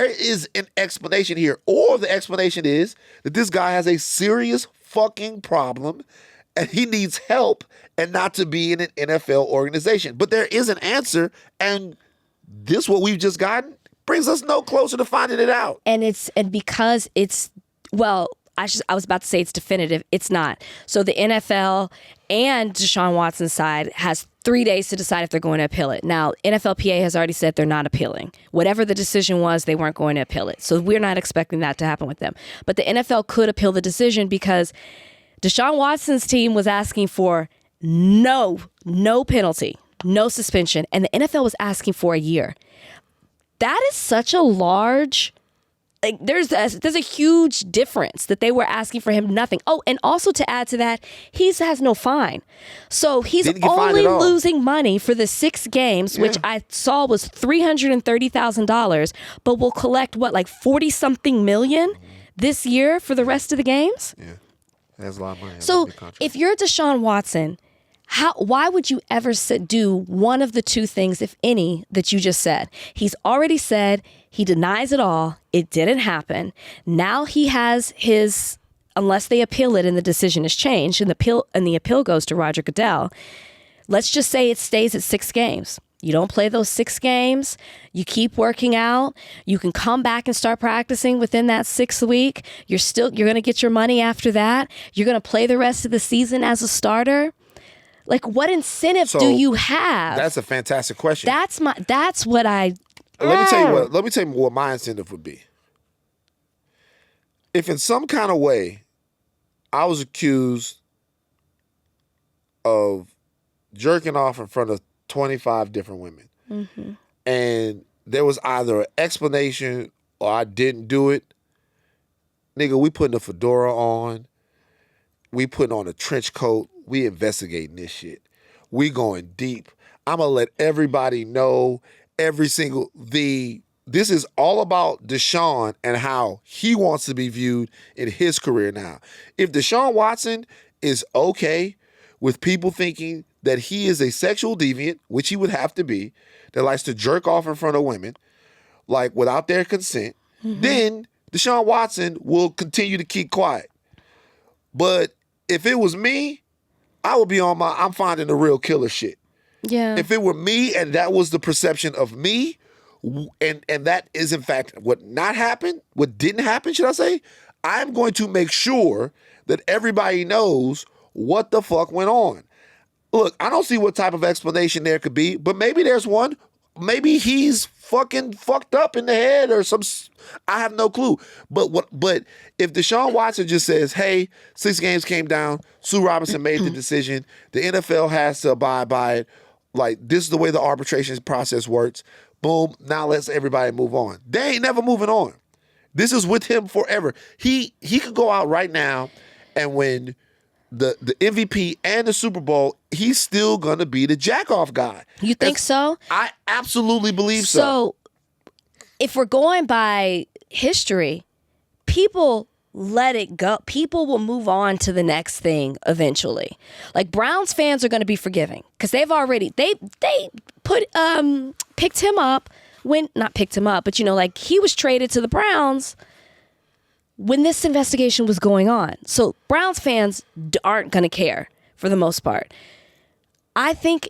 is an explanation here, or the explanation is that this guy has a serious fucking problem and he needs help and not to be in an NFL organization. But there is an answer, and this what we've just gotten brings us no closer to finding it out. And because it's, well, I was about to say it's definitive. It's not. So the NFL and Deshaun Watson's side has 3 days to decide if they're going to appeal it. Now, NFLPA has already said they're not appealing. Whatever the decision was, they weren't going to appeal it. So we're not expecting that to happen with them. But the NFL could appeal the decision because Deshaun Watson's team was asking for no penalty, no suspension, and the NFL was asking for a year. That is such a large... there's a huge difference that they were asking for him nothing. Oh, and also to add to that, he has no fine. So he's only losing money for the 6 games, which I saw was $330,000, but will collect like 40-something million this year for the rest of the games? Yeah, that's a lot of money. So if you're Deshaun Watson, why would you ever do one of the 2 things, if any, that you just said? He's already said he denies it all. It didn't happen. Now he has his, unless they appeal it and the decision is changed and the appeal goes to Roger Goodell, let's just say it stays at 6 games. You don't play those 6 games. You keep working out. You can come back and start practicing within that 6th week. You're going to get your money after that. You're going to play the rest of the season as a starter. Like, what incentive do you have? That's a fantastic question. That's what I... Let me tell you what my incentive would be. If in some kind of way I was accused of jerking off in front of 25 different women, and there was either an explanation or I didn't do it, nigga, we putting a fedora on, we putting on a trench coat, we investigating this shit. We going deep. I'm going to let everybody know this is all about Deshaun and how he wants to be viewed in his career now. If Deshaun Watson is okay with people thinking that he is a sexual deviant, which he would have to be, that likes to jerk off in front of women, like without their consent, then Deshaun Watson will continue to keep quiet. But if it was me, I would be on I'm finding the real killer shit. Yeah. If it were me and that was the perception of me, and that is in fact what didn't happen, should I say, I'm going to make sure that everybody knows what the fuck went on. Look, I don't see what type of explanation there could be, but maybe there's one. Maybe he's fucking fucked up in the head or I have no clue. But if Deshaun Watson just says, hey, 6 games came down, Sue Robinson made the decision, the NFL has to abide by it, like this is the way the arbitration process works, boom, now let's everybody move on. They ain't never moving on. This is with him forever. He could go out right now and win the MVP and the Super Bowl, he's still going to be the jack-off guy. You think so? I absolutely believe so. So if we're going by history, people let it go. People will move on to the next thing eventually. Like Browns fans are going to be forgiving because they've already, they picked him up not picked him up, but like he was traded to the Browns when this investigation was going on. So Browns fans aren't going to care for the most part. I think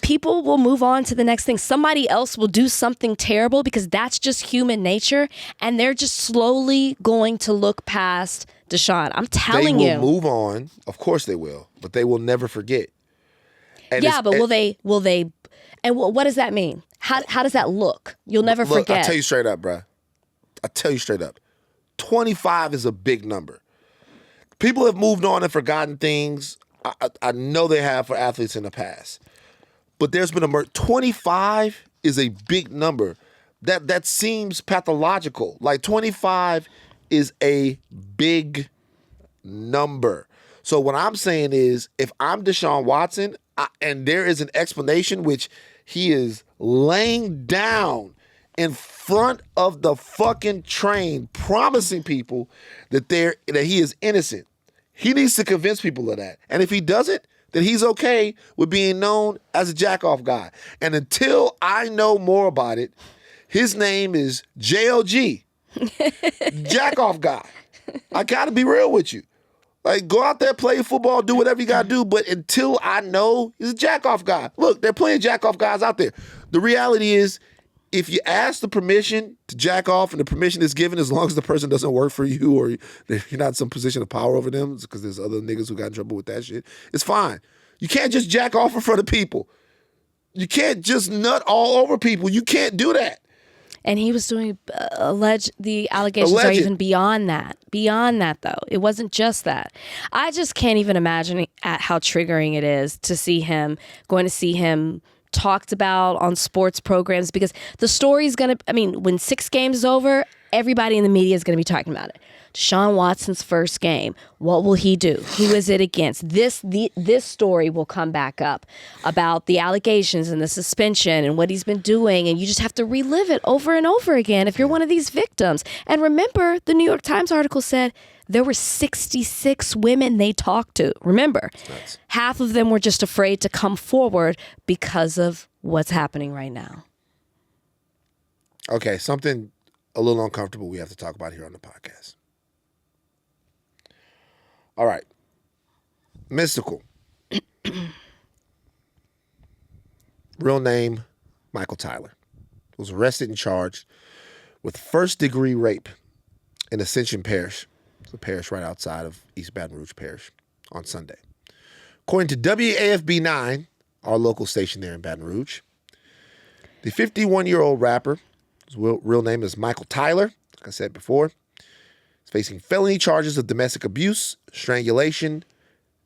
people will move on to the next thing. Somebody else will do something terrible because that's just human nature. And they're just slowly going to look past Deshaun. I'm telling you. They will move on. Of course they will. But they will never forget. And but will they? And what does that mean? How does that look? You'll never forget. I'll tell you straight up, bruh. 25 is a big number. People have moved on and forgotten things. I know they have for athletes in the past. But there's been 25 is a big number. That seems pathological. Like 25 is a big number. So what I'm saying is, if I'm Deshaun Watson, and there is an explanation which he is laying down in front of the fucking train, promising people that he is innocent. He needs to convince people of that. And if he doesn't, then he's okay with being known as a jack-off guy. And until I know more about it, his name is JLG, jack-off guy. I gotta be real with you. Like, go out there, play football, do whatever you gotta do, but until I know, he's a jack-off guy. Look, they're playing jack-off guys out there. The reality is, if you ask the permission to jack off and the permission is given, as long as the person doesn't work for you or you're not in some position of power over them, because there's other niggas who got in trouble with that shit, it's fine. You can't just jack off in front of people. You can't just nut all over people. You can't do that. And he was doing the allegations are even beyond that. Beyond that, though. It wasn't just that. I just can't even imagine at how triggering it is to see him, going to see him talked about on sports programs, because the story's going to, when 6 games is over, everybody in the media is going to be talking about it. Deshaun Watson's first game. What will he do? Who is it against? This story will come back up about the allegations and the suspension and what he's been doing, and you just have to relive it over and over again if you're one of these victims. And remember, the New York Times article said there were 66 women they talked to. Remember, half of them were just afraid to come forward because of what's happening right now. Okay, something a little uncomfortable we have to talk about here on the podcast. All right. Mystical. Real name, Michael Tyler. Was arrested and charged with first-degree rape in Ascension Parish. It's a parish right outside of East Baton Rouge Parish on Sunday. According to WAFB 9, our local station there in Baton Rouge, the 51-year-old rapper, his real name is Michael Tyler, like I said before, is facing felony charges of domestic abuse, strangulation,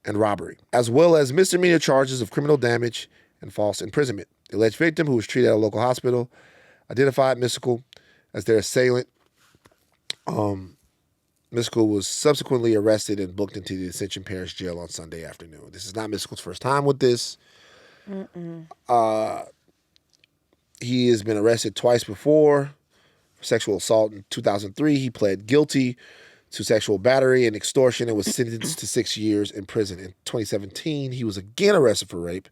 and robbery, as well as misdemeanor charges of criminal damage and false imprisonment. The alleged victim, who was treated at a local hospital, identified Mystical as their assailant. Mystical was subsequently arrested and booked into the Ascension Parish Jail on Sunday afternoon. This is not Mystical's first time with this. He has been arrested twice before for sexual assault. In 2003, he pled guilty to sexual battery and extortion and was sentenced to 6 years in prison. In 2017, he was again arrested for rape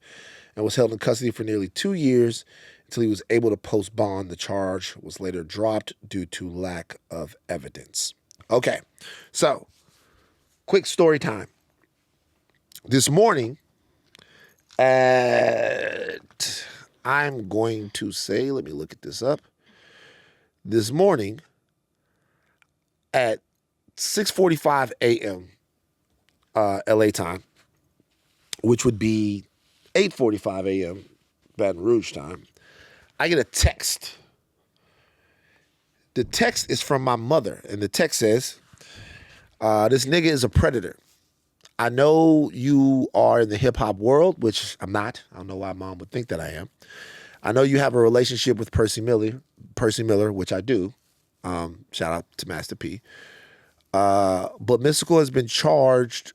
and was held in custody for nearly 2 years until he was able to post bond. The charge was later dropped due to lack of evidence. Okay, so quick story time. This morning I'm going to say, let me look at this up. This morning at 6:45 a.m. LA time, which would be 8:45 a.m. Baton Rouge time, I get a text. The text is from my mother, and the text says, this nigga is a predator. I know you are in the hip-hop world, which I'm not. I don't know why mom would think that I am. I know you have a relationship with Percy Miller, which I do. Shout out to Master P. But Mystical has been charged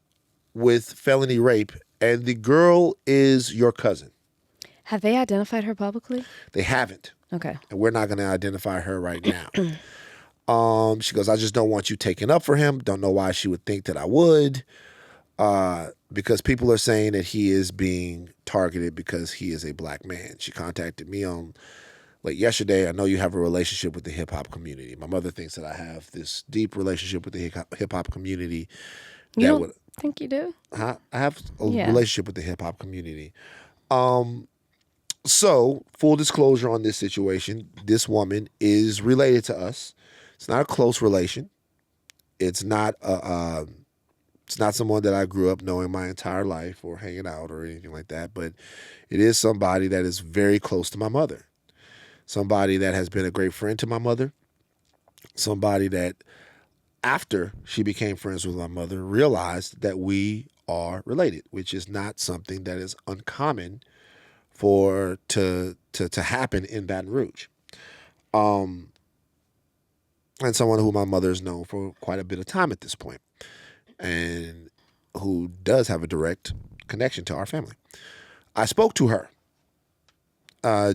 with felony rape, and the girl is your cousin. Have they identified her publicly? They haven't. Okay. And we're not going to identify her right now. She goes, I just don't want you taking up for him. Don't know why she would think that I would. Because people are saying that he is being targeted because he is a black man. She contacted me on late yesterday. I know you have a relationship with the hip-hop community. My mother thinks that I have this deep relationship with the hip-hop community. You don't think you do? I have a relationship with the hip-hop community. So, full disclosure on this situation, this woman is related to us. It's not a close relation. It's not someone that I grew up knowing my entire life or hanging out or anything like that, but it is somebody that is very close to my mother. Somebody that has been a great friend to my mother. Somebody that after she became friends with my mother, realized that we are related, which is not something that is uncommon for to happen in Baton Rouge. And someone who my mother has known for quite a bit of time at this point, and who does have a direct connection to our family. I spoke to her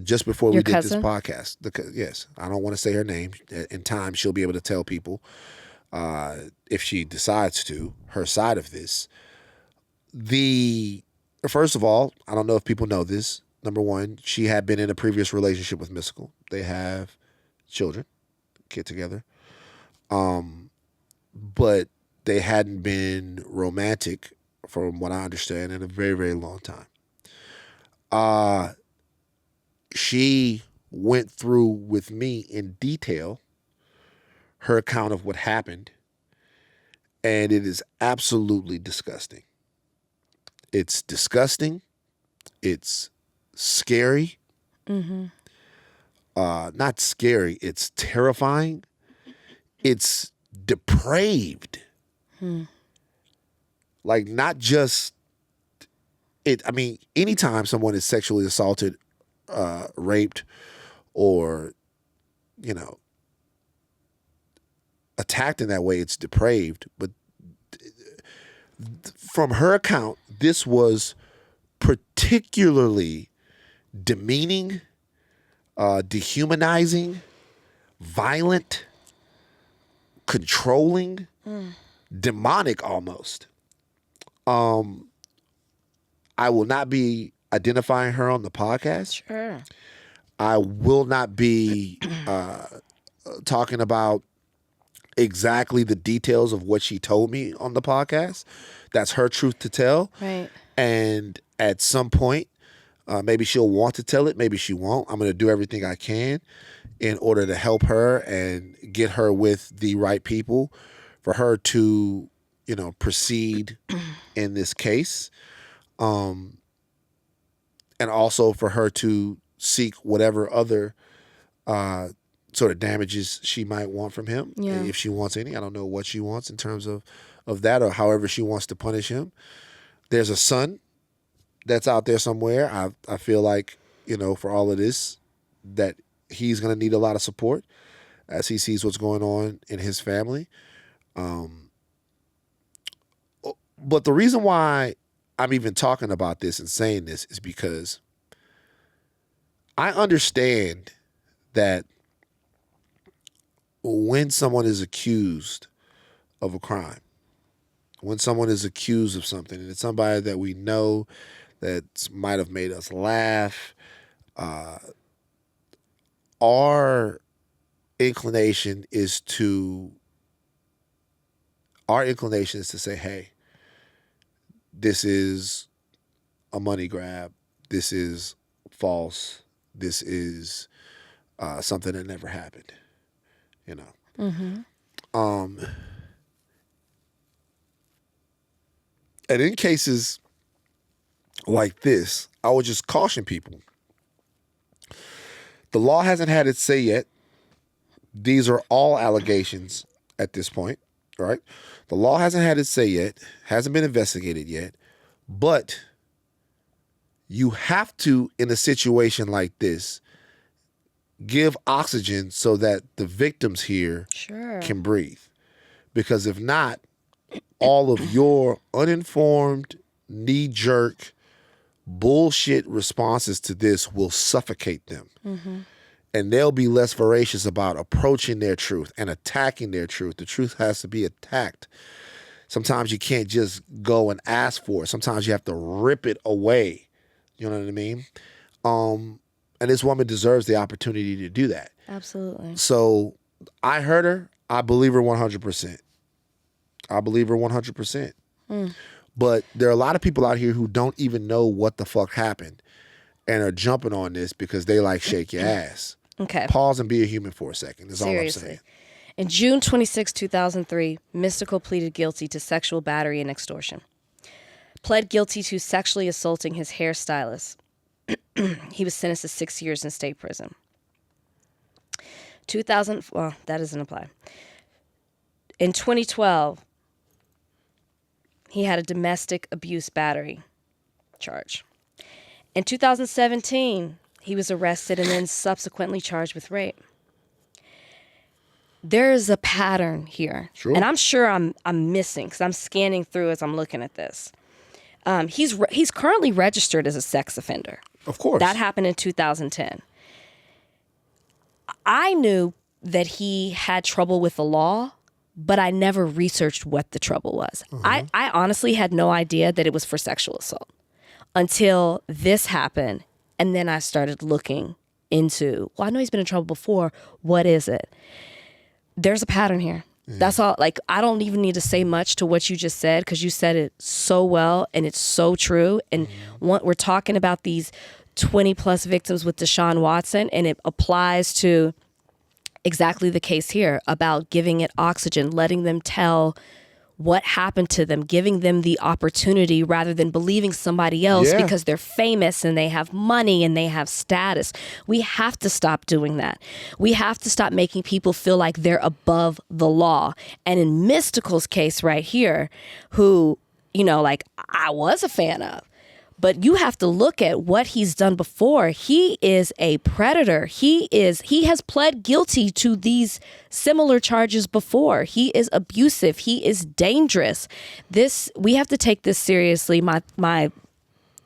just before Your we did cousin? this podcast. Yes, I don't want to say her name. In time, she'll be able to tell people if she decides to her side of this. First of all, I don't know if people know this. Number one, she had been in a previous relationship with Mystical. They have children, kid together. But they hadn't been romantic, from what I understand, in a very, very long time. She went through with me in detail her account of what happened, and it is absolutely disgusting. It's disgusting. It's scary. Not scary. It's terrifying. It's depraved. Like, not just it. I mean, anytime someone is sexually assaulted, raped, or, attacked in that way, it's depraved. But from her account, this was particularly demeaning, dehumanizing, violent, controlling, demonic almost. I will not be identifying her on the podcast. Sure. I will not be talking about exactly the details of what she told me on the podcast. That's her truth to tell. Right. And at some point, maybe she'll want to tell it, maybe she won't. I'm going to do everything I can in order to help her and get her with the right people for her to, proceed in this case. And also for her to seek whatever other sort of damages she might want from him, if she wants any. I don't know what she wants in terms of that, or however she wants to punish him. There's a son that's out there somewhere. I feel like, for all of this, that he's going to need a lot of support as he sees what's going on in his family. But the reason why I'm even talking about this and saying this is because I understand that when someone is accused of a crime, when someone is accused of something, and it's somebody that we know that might have made us laugh, our inclination is to say, hey, this is a money grab. This is false. This is something that never happened. And in cases like this, I would just caution people. The law hasn't had its say yet. These are all allegations at this point, right? The law hasn't had its say yet, hasn't been investigated yet, but you have to, in a situation like this, give oxygen so that the victims here can breathe. Because if not, all of your uninformed, knee-jerk, bullshit responses to this will suffocate them. And they'll be less voracious about approaching their truth and attacking their truth. The truth has to be attacked. Sometimes you can't just go and ask for it. Sometimes you have to rip it away. You know what I mean? And this woman deserves the opportunity to do that. Absolutely. So I heard her. I believe her 100%. I believe her 100%. But there are a lot of people out here who don't even know what the fuck happened and are jumping on this because they like shake your ass. Okay. Pause and be a human for a second. That's Seriously. all I'm saying. In June 26, 2003, Mystical pleaded guilty to sexual battery and extortion. Pled guilty to sexually assaulting his hairstylist. He was sentenced to 6 years in state prison. Well, that doesn't apply. In 2012, he had a domestic abuse battery charge. In 2017, he was arrested and then subsequently charged with rape. There is a pattern here. Sure. And I'm sure I'm missing because I'm scanning through as I'm looking at this. He's currently registered as a sex offender. Of course. That happened in 2010. I knew that he had trouble with the law, but I never researched what the trouble was. I honestly had no idea that it was for sexual assault until this happened. And then I started looking into, well, I know he's been in trouble before. What is it? There's a pattern here. That's all. Like, I don't even need to say much to what you just said because you said it so well and it's so true. And we're talking about these 20 plus victims with Deshaun Watson, and it applies to exactly the case here about giving it oxygen, letting them tell what happened to them, giving them the opportunity rather than believing somebody else because they're famous and they have money and they have status. We have to stop doing that. We have to stop making people feel like they're above the law. And in Mystical's case right here, who, you know, like I was a fan of, but you have to look at what he's done before. He is a predator. He has pled guilty to these similar charges before. He is abusive. He is dangerous. We have to take this seriously. My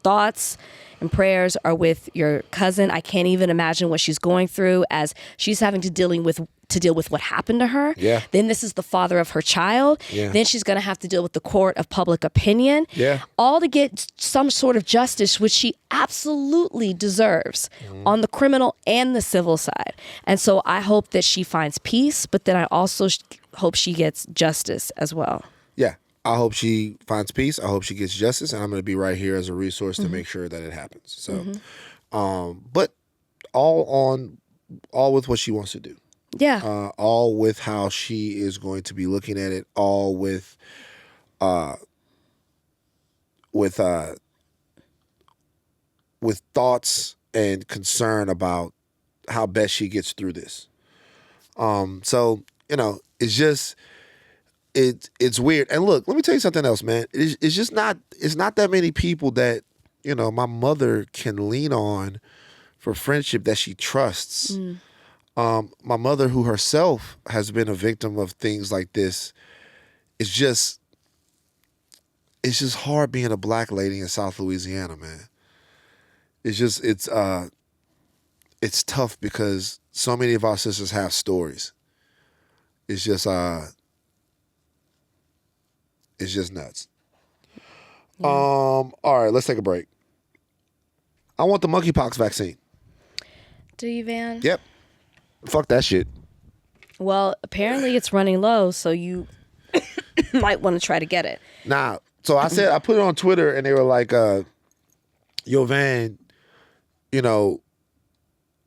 thoughts and prayers are with your cousin. I can't even imagine what she's going through as she's having to deal with what happened to her. Yeah. Then this is the father of her child. Yeah. Then she's going to have to deal with the court of public opinion. Yeah. All to get some sort of justice, which she absolutely deserves on the criminal and the civil side. And so I hope that she finds peace, but then I also hope she gets justice as well. Yeah. I hope she finds peace. I hope she gets justice, and I'm going to be right here as a resource to make sure that it happens. So, but all with what she wants to do. Yeah. All with how she is going to be looking at it. All with thoughts and concern about how best she gets through this. So you know, it's just. It's weird. And look, let me tell you something else, man. It's just not that many people that, you know, my mother can lean on for friendship that she trusts. My mother, who herself has been a victim of things like this, it's just hard being a black lady in South Louisiana, man. It's tough because so many of our sisters have stories. It's just nuts. Yeah. All right, let's take a break. I want the monkeypox vaccine. Do you, Van? Yep. Fuck that shit. Well, apparently it's running low, so you might want to try to get it. Nah. So I put it on Twitter, and they were like, yo, Van, you know,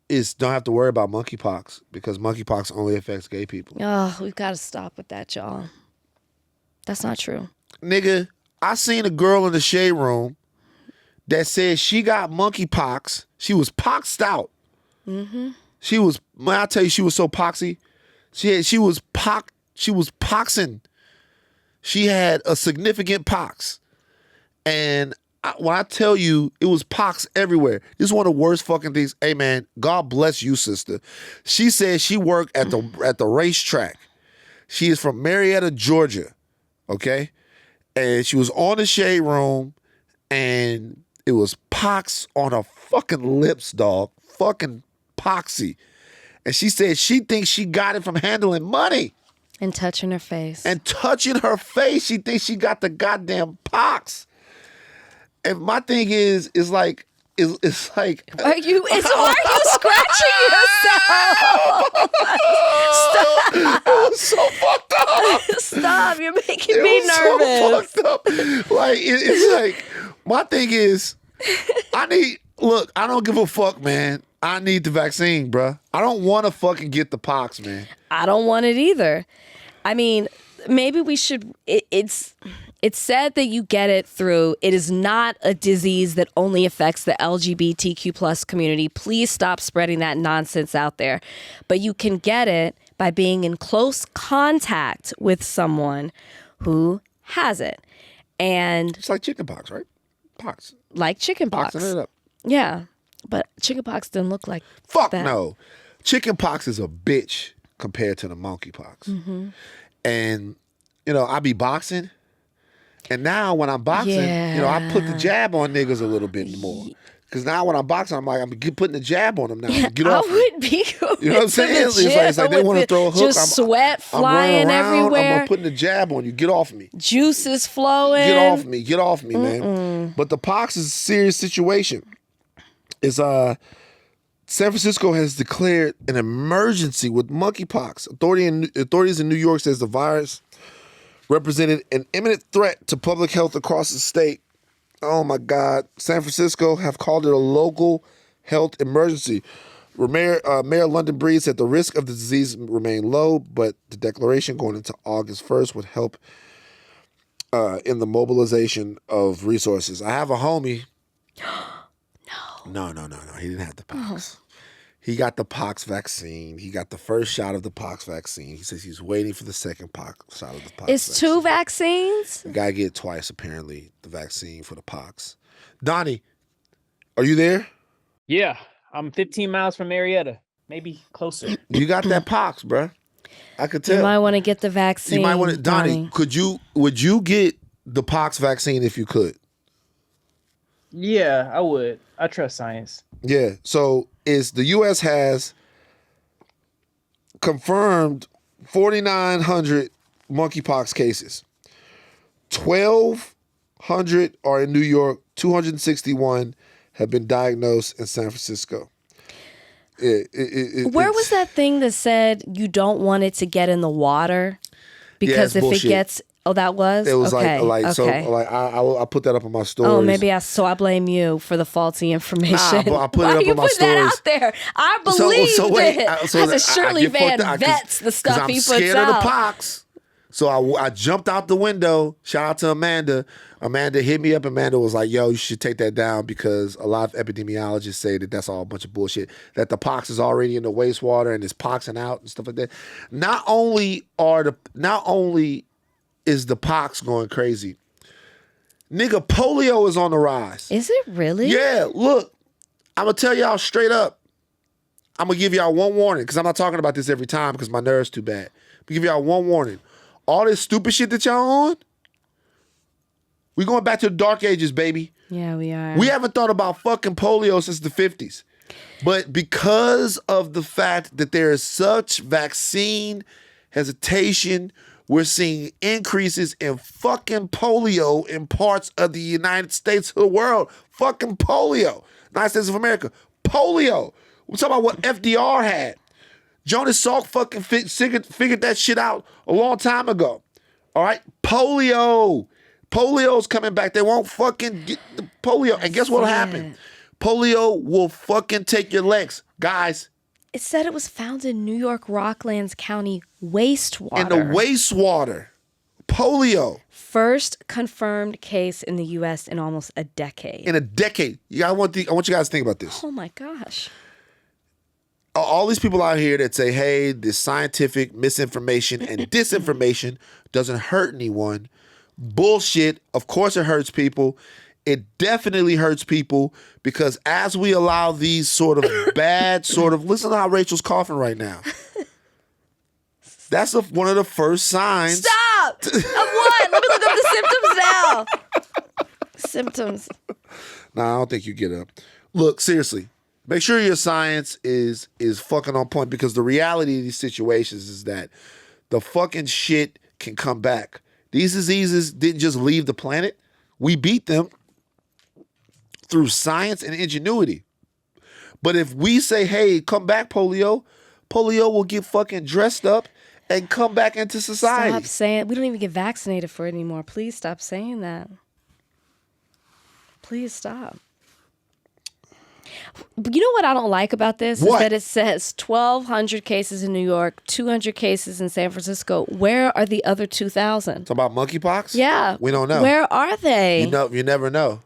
don't have to worry about monkeypox because monkeypox only affects gay people. Oh, we've got to stop with that, y'all. That's not true. Nigga, I seen a girl in the shade room that said she got monkeypox. She was poxed out. Mm-hmm. She was, man, I tell you, she was so poxy. She was poxing. She had a significant pox. And when I tell you, it was pox everywhere. This is one of the worst fucking things. Hey, man, God bless you, sister. She said she worked at the racetrack. She is from Marietta, Georgia. Okay? And she was on the shade room, and it was pox on her fucking lips, dog. Fucking poxy. And she said she thinks she got it from handling money. And touching her face. And touching her face. She thinks she got the goddamn pox. And my thing is like, it's like... Are you scratching yourself? Stop. It was so fucked up. Stop, you're making me nervous. So fucked up. Like, it's like, my thing is, I don't give a fuck, man. I need the vaccine, bruh. I don't want to fucking get the pox, man. I don't want it either. I mean, maybe we should... It's said that you get it through, it is not a disease that only affects the LGBTQ plus community. Please stop spreading that nonsense out there. But you can get it by being in close contact with someone who has it. And It's like chickenpox, right? Pox. like chickenpox. Poxing it up. Yeah. But chickenpox didn't look like Fuck that. no. Chickenpox is a bitch compared to the monkeypox. Mm-hmm. And, I be boxing. And now when I'm boxing, I put the jab on niggas a little bit more. Because now when I'm boxing, I'm like, I'm putting the jab on them now. Yeah, Get off I me. would be going You know what I'm saying? It's like they want to throw a hook. Just sweat flying I'm running around, everywhere. I'm putting the jab on you. Get off me. Juices flowing. Get off me, man. But the pox is a serious situation. It's San Francisco has declared an emergency with monkeypox. Authorities in New York says the virus represented an imminent threat to public health across the state. Oh my God. San Francisco have called it a local health emergency. Mayor London Breed said the risk of the disease remain low, but the declaration going into August 1st would help in the mobilization of resources. I have a homie. No. He didn't have the pox. He got the pox vaccine. He got the first shot of the pox vaccine. He says he's waiting for the second pox shot of the pox It's vaccine. 2 vaccines? You gotta get twice, apparently, the vaccine for the pox. Donnie, are you there? Yeah, I'm 15 miles from Marietta, maybe closer. You got that pox, bruh. I could tell. You might want to get the vaccine. You might want to, Donnie. Would you get the pox vaccine if you could? Yeah, I would. I trust science. Yeah. So the U.S. has confirmed 4,900 monkeypox cases. 1,200 are in New York. 261 have been diagnosed in San Francisco. Where was that thing that said you don't want it to get in the water? Because if bullshit. it gets... Oh, that was? It was okay. I put that up on my stories. Oh, maybe I blame you for the faulty information. Nah, I put Why it up are you on my putting that stories. out there? I believed it. I said Shirley Van vets the stuff he puts out. I'm scared of the pox. So I jumped out the window. Shout out to Amanda. Amanda hit me up. Amanda was like, yo, you should take that down because a lot of epidemiologists say that that's all a bunch of bullshit, that the pox is already in the wastewater and it's poxing out and stuff like that. Not only is the pox going crazy, nigga, polio is on the rise. Is it really? Yeah, look, I'm going to tell y'all straight up. I'm going to give y'all one warning because I'm not talking about this every time because my nerve's too bad. I'm give y'all one warning. All this stupid shit that y'all on, we going back to the dark ages, baby. Yeah, we are. We haven't thought about fucking polio since the 50s. But because of the fact that there is such vaccine hesitation, we're seeing increases in fucking polio in parts of the United States of the world. Fucking polio. United States of America. Polio. We're talking about what FDR had. Jonas Salk fucking figured that shit out a long time ago. All right? Polio. Polio's coming back. They won't fucking get the polio. And guess what'll happen? Polio will fucking take your legs. Guys. It said it was found in New York Rocklands County wastewater. In the wastewater. Polio. First confirmed case in the U.S. in almost a decade. In a decade. I want you guys to think about this. Oh my gosh. All these people out here that say, hey, this scientific misinformation and disinformation doesn't hurt anyone. Bullshit. Of course it hurts people. It definitely hurts people because as we allow these sort of bad listen to how Rachel's coughing right now. That's one of the first signs. Stop! Of what? Let me look up the symptoms now. Symptoms. No, I don't think you get up. Look, seriously. Make sure your science is fucking on point because the reality of these situations is that the fucking shit can come back. These diseases didn't just leave the planet. We beat them through science and ingenuity. But if we say, hey, come back, polio will get fucking dressed up and come back into society. Stop saying, we don't even get vaccinated for it anymore. Please stop saying that. Please stop. You know what I don't like about this? What? Is that it says 1,200 cases in New York, 200 cases in San Francisco. Where are the other 2,000? Talk about monkeypox? Yeah. We don't know. Where are they? You never know.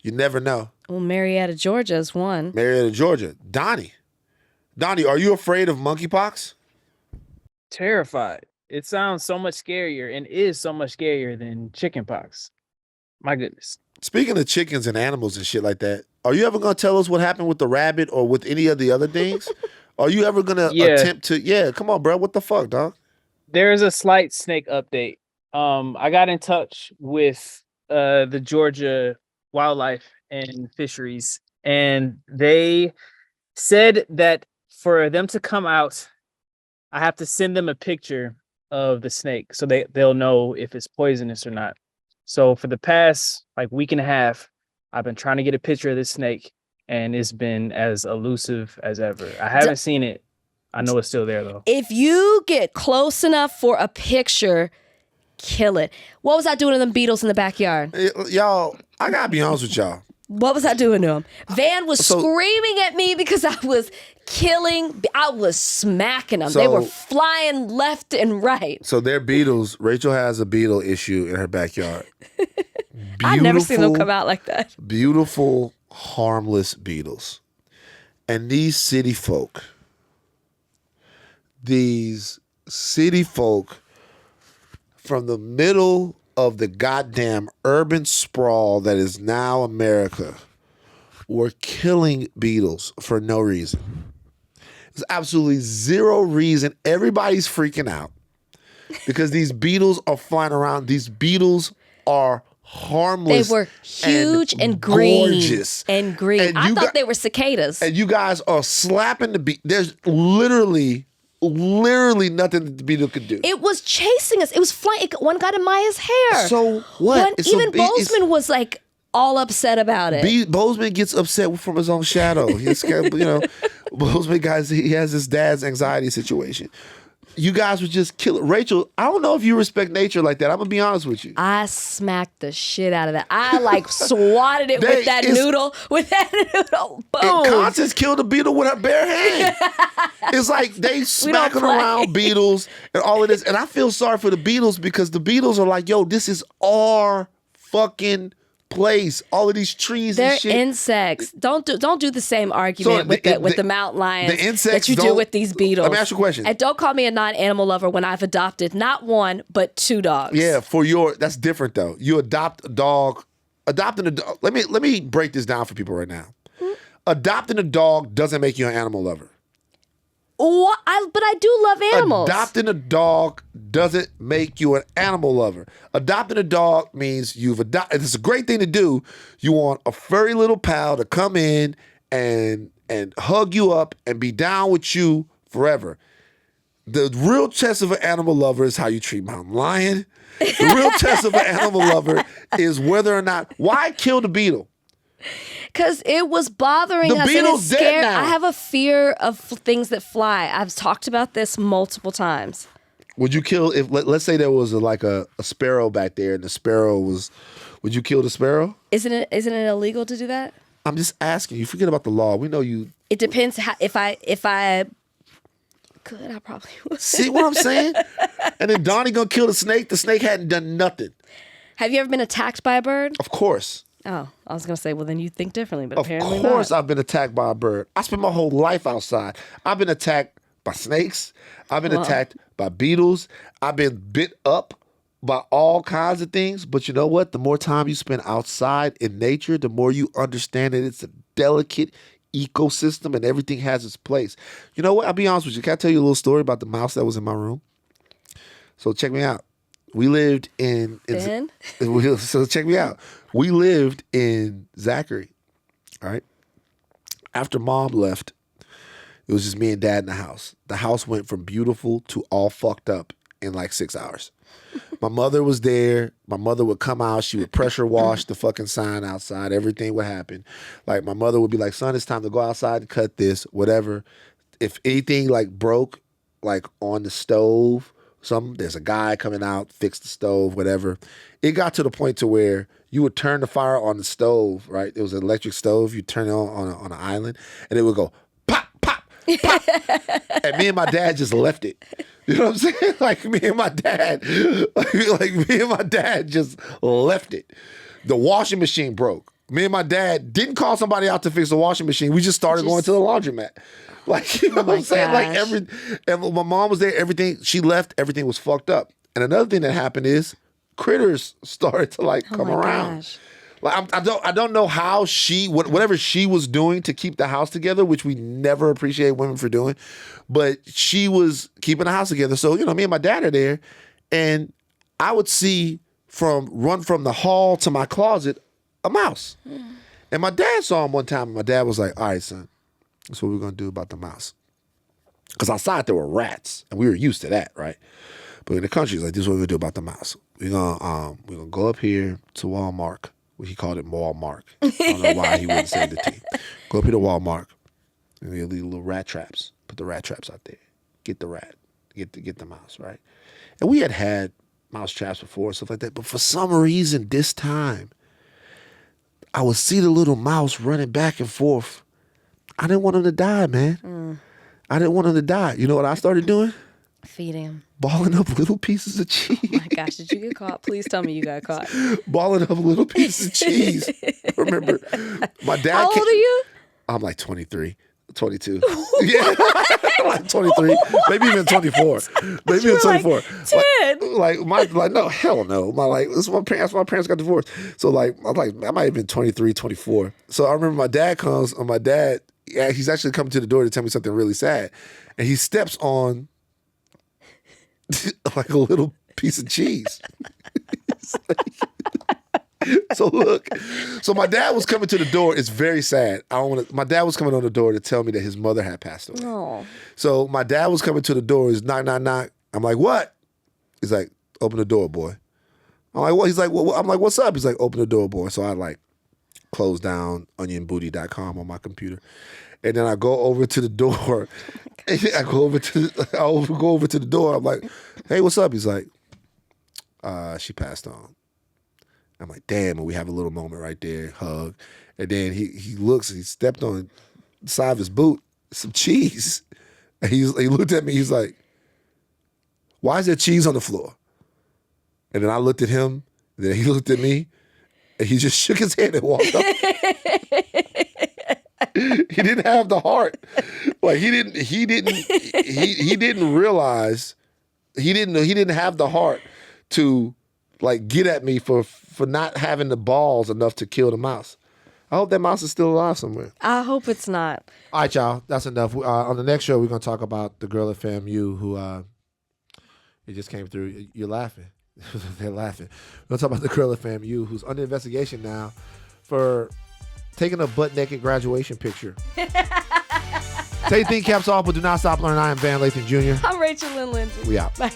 You never know. Well, Marietta, Georgia is one. Marietta, Georgia. Donnie, are you afraid of monkeypox? terrified. It sounds so much scarier and is so much scarier than chickenpox. My goodness. Speaking of chickens and animals and shit like that, are you ever gonna tell us what happened with the rabbit or with any of the other things? Are you ever gonna attempt to? Yeah, come on, bro. What the fuck, dog? There is a slight snake update. I got in touch with the Georgia Wildlife and Fisheries, and they said that for them to come out, I have to send them a picture of the snake so they'll know if it's poisonous or not. So for the past like week and a half, I've been trying to get a picture of this snake, and it's been as elusive as ever. I haven't seen it. I know it's still there though. If you get close enough for a picture, kill it. What was I doing to them beetles in the backyard? Y'all, I gotta be honest with y'all. What was I doing to him? Van was screaming at me because I was smacking them. They were flying left and right. So they're beetles. Rachel has a beetle issue in her backyard. I've never seen them come out like that. Beautiful, harmless beetles. And these city folk from the middle of the goddamn urban sprawl that is now America were killing beetles for no reason. There's absolutely zero reason. Everybody's freaking out because these beetles are flying around. These beetles are harmless. They were huge and green. Gorgeous. And green. I thought they were cicadas. And you guys are slapping the beetle. There's literally nothing that the beetle could do. It was chasing us. It was flying. One got in Maya's hair. So what? Even Bozeman was like all upset about it. Bozeman gets upset from his own shadow. He's scared, Bozeman guys, he has his dad's anxiety situation. You guys would just kill it. Rachel, I don't know if you respect nature like that. I'm going to be honest with you. I smacked the shit out of that. I like swatted it with that noodle. Boom. And Constance killed a beetle with her bare hand. It's like they smacking around beetles and all of this. And I feel sorry for the beetles because the beetles are like, yo, this is our fucking place. All of these trees and shit. They're insects. Don't do the same argument with the mountain lions that you do with these beetles. Let me ask you a question. And don't call me a non-animal lover when I've adopted not one but 2 dogs. Yeah, that's different though. You adopt a dog. Adopting a dog. Let me break this down for people right now. Adopting a dog doesn't make you an animal lover. But I do love animals. Adopting a dog doesn't make you an animal lover. Adopting a dog means you've adopted. It's a great thing to do. You want a furry little pal to come in and hug you up and be down with you forever. The real test of an animal lover is how you treat mountain lion. The real test of an animal lover is whether or not, why kill the beetle? Because it was bothering us. The beetle's dead now. I have a fear of things that fly. I've talked about this multiple times. Would you kill if let's say there was a sparrow back there and the sparrow was? Would you kill the sparrow? Isn't it illegal to do that? I'm just asking. You forget about the law. We know you. It depends. If I could, I probably would. See what I'm saying? And then Donnie gonna kill the snake. The snake hadn't done nothing. Have you ever been attacked by a bird? Of course. Oh, I was going to say, well, then you think differently, but apparently not. Of course not. I've been attacked by a bird. I spent my whole life outside. I've been attacked by snakes. I've been attacked by beetles. I've been bit up by all kinds of things. But you know what? The more time you spend outside in nature, the more you understand that it's a delicate ecosystem and everything has its place. You know what? I'll be honest with you. Can I tell you a little story about the mouse that was in my room? So check me out. We lived in so check me out. We lived in Zachary, all right? After mom left, it was just me and dad in the house. The house went from beautiful to all fucked up in like 6 hours. My mother was there. My mother would come out. She would pressure wash the fucking sign outside. Everything would happen. Like my mother would be like, son, it's time to go outside and cut this, whatever. If anything like broke, like on the stove, there's a guy coming out, fix the stove, whatever. It got to the point to where you would turn the fire on the stove, right? It was an electric stove. You turn it on an island, and it would go pop, pop, pop. And me and my dad just left it. You know what I'm saying? Like me and my dad just left it. The washing machine broke. Me and my dad didn't call somebody out to fix the washing machine. We just started going to the laundromat. Like, you know what I'm saying? Like and my mom was there, everything, she left, everything was fucked up. And another thing that happened is critters started to like come around. Gosh. Like I don't know how whatever she was doing to keep the house together, which we never appreciate women for doing, but she was keeping the house together. So, you know, me and my dad are there, and I would see run from the hall to my closet a mouse. And my dad saw him one time, and my dad was like, all right, son, that's what we're gonna do about the mouse. Because outside there were rats, and we were used to that, right? But in the country, it's like, this is what we're gonna do about the mouse. We're gonna go up here to Walmart. Well, he called it Walmart. I don't know why he wouldn't say the T. Go up here to Walmart, and we'll leave little rat traps. Put the rat traps out there. Get the rat. Get the mouse, right? And we had mouse traps before and stuff like that. But for some reason, this time, I would see the little mouse running back and forth. I didn't want him to die, man. I didn't want him to die. You know what I started doing? Feeding him. Balling up little pieces of cheese. Oh my gosh, did you get caught? Please tell me you got caught. Balling up little pieces of cheese. Remember, my dad. How old are you? I'm like 23, 22. Yeah, like 23, maybe even 24. Maybe even 24. Like 10. No, hell no. This is my parents got divorced. So like, I might have been 23, 24. So I remember my dad comes, and my dad, he's actually coming to the door to tell me something really sad, and he steps on like a little piece of cheese. So look, my dad was coming to the door. It's very sad. My dad was coming on the door to tell me that his mother had passed away. Oh. So my dad was coming to the door. He's knock, knock, knock. I'm like, what? He's like, open the door, boy. I'm like, what? He's like, well, I'm like, what's up? He's like, open the door, boy. So I like close down onionbooty.com on my computer. And then I go over to the door. I go over to the door. I'm like, hey, what's up? He's like, she passed on. I'm like, damn, and we have a little moment right there, hug. And then he looks, he stepped on the side of his boot, some cheese. And he looked at me, he's like, why is there cheese on the floor? And then I looked at him, and then he looked at me, and he just shook his head and walked off. He didn't have the heart. Like he didn't realize, he didn't have the heart to like get at me for not having the balls enough to kill the mouse. I hope that mouse is still alive somewhere. I hope it's not. All right, y'all. That's enough. On the next show, we're going to talk about the girl at FAMU who it just came through. You're laughing. They're laughing. We're going to talk about the girl at FAMU who's under investigation now for taking a butt-naked graduation picture. Take your think caps off, but do not stop learning. I am Van Lathan Jr. I'm Rachel Lynn Lindsay. We out. Bye.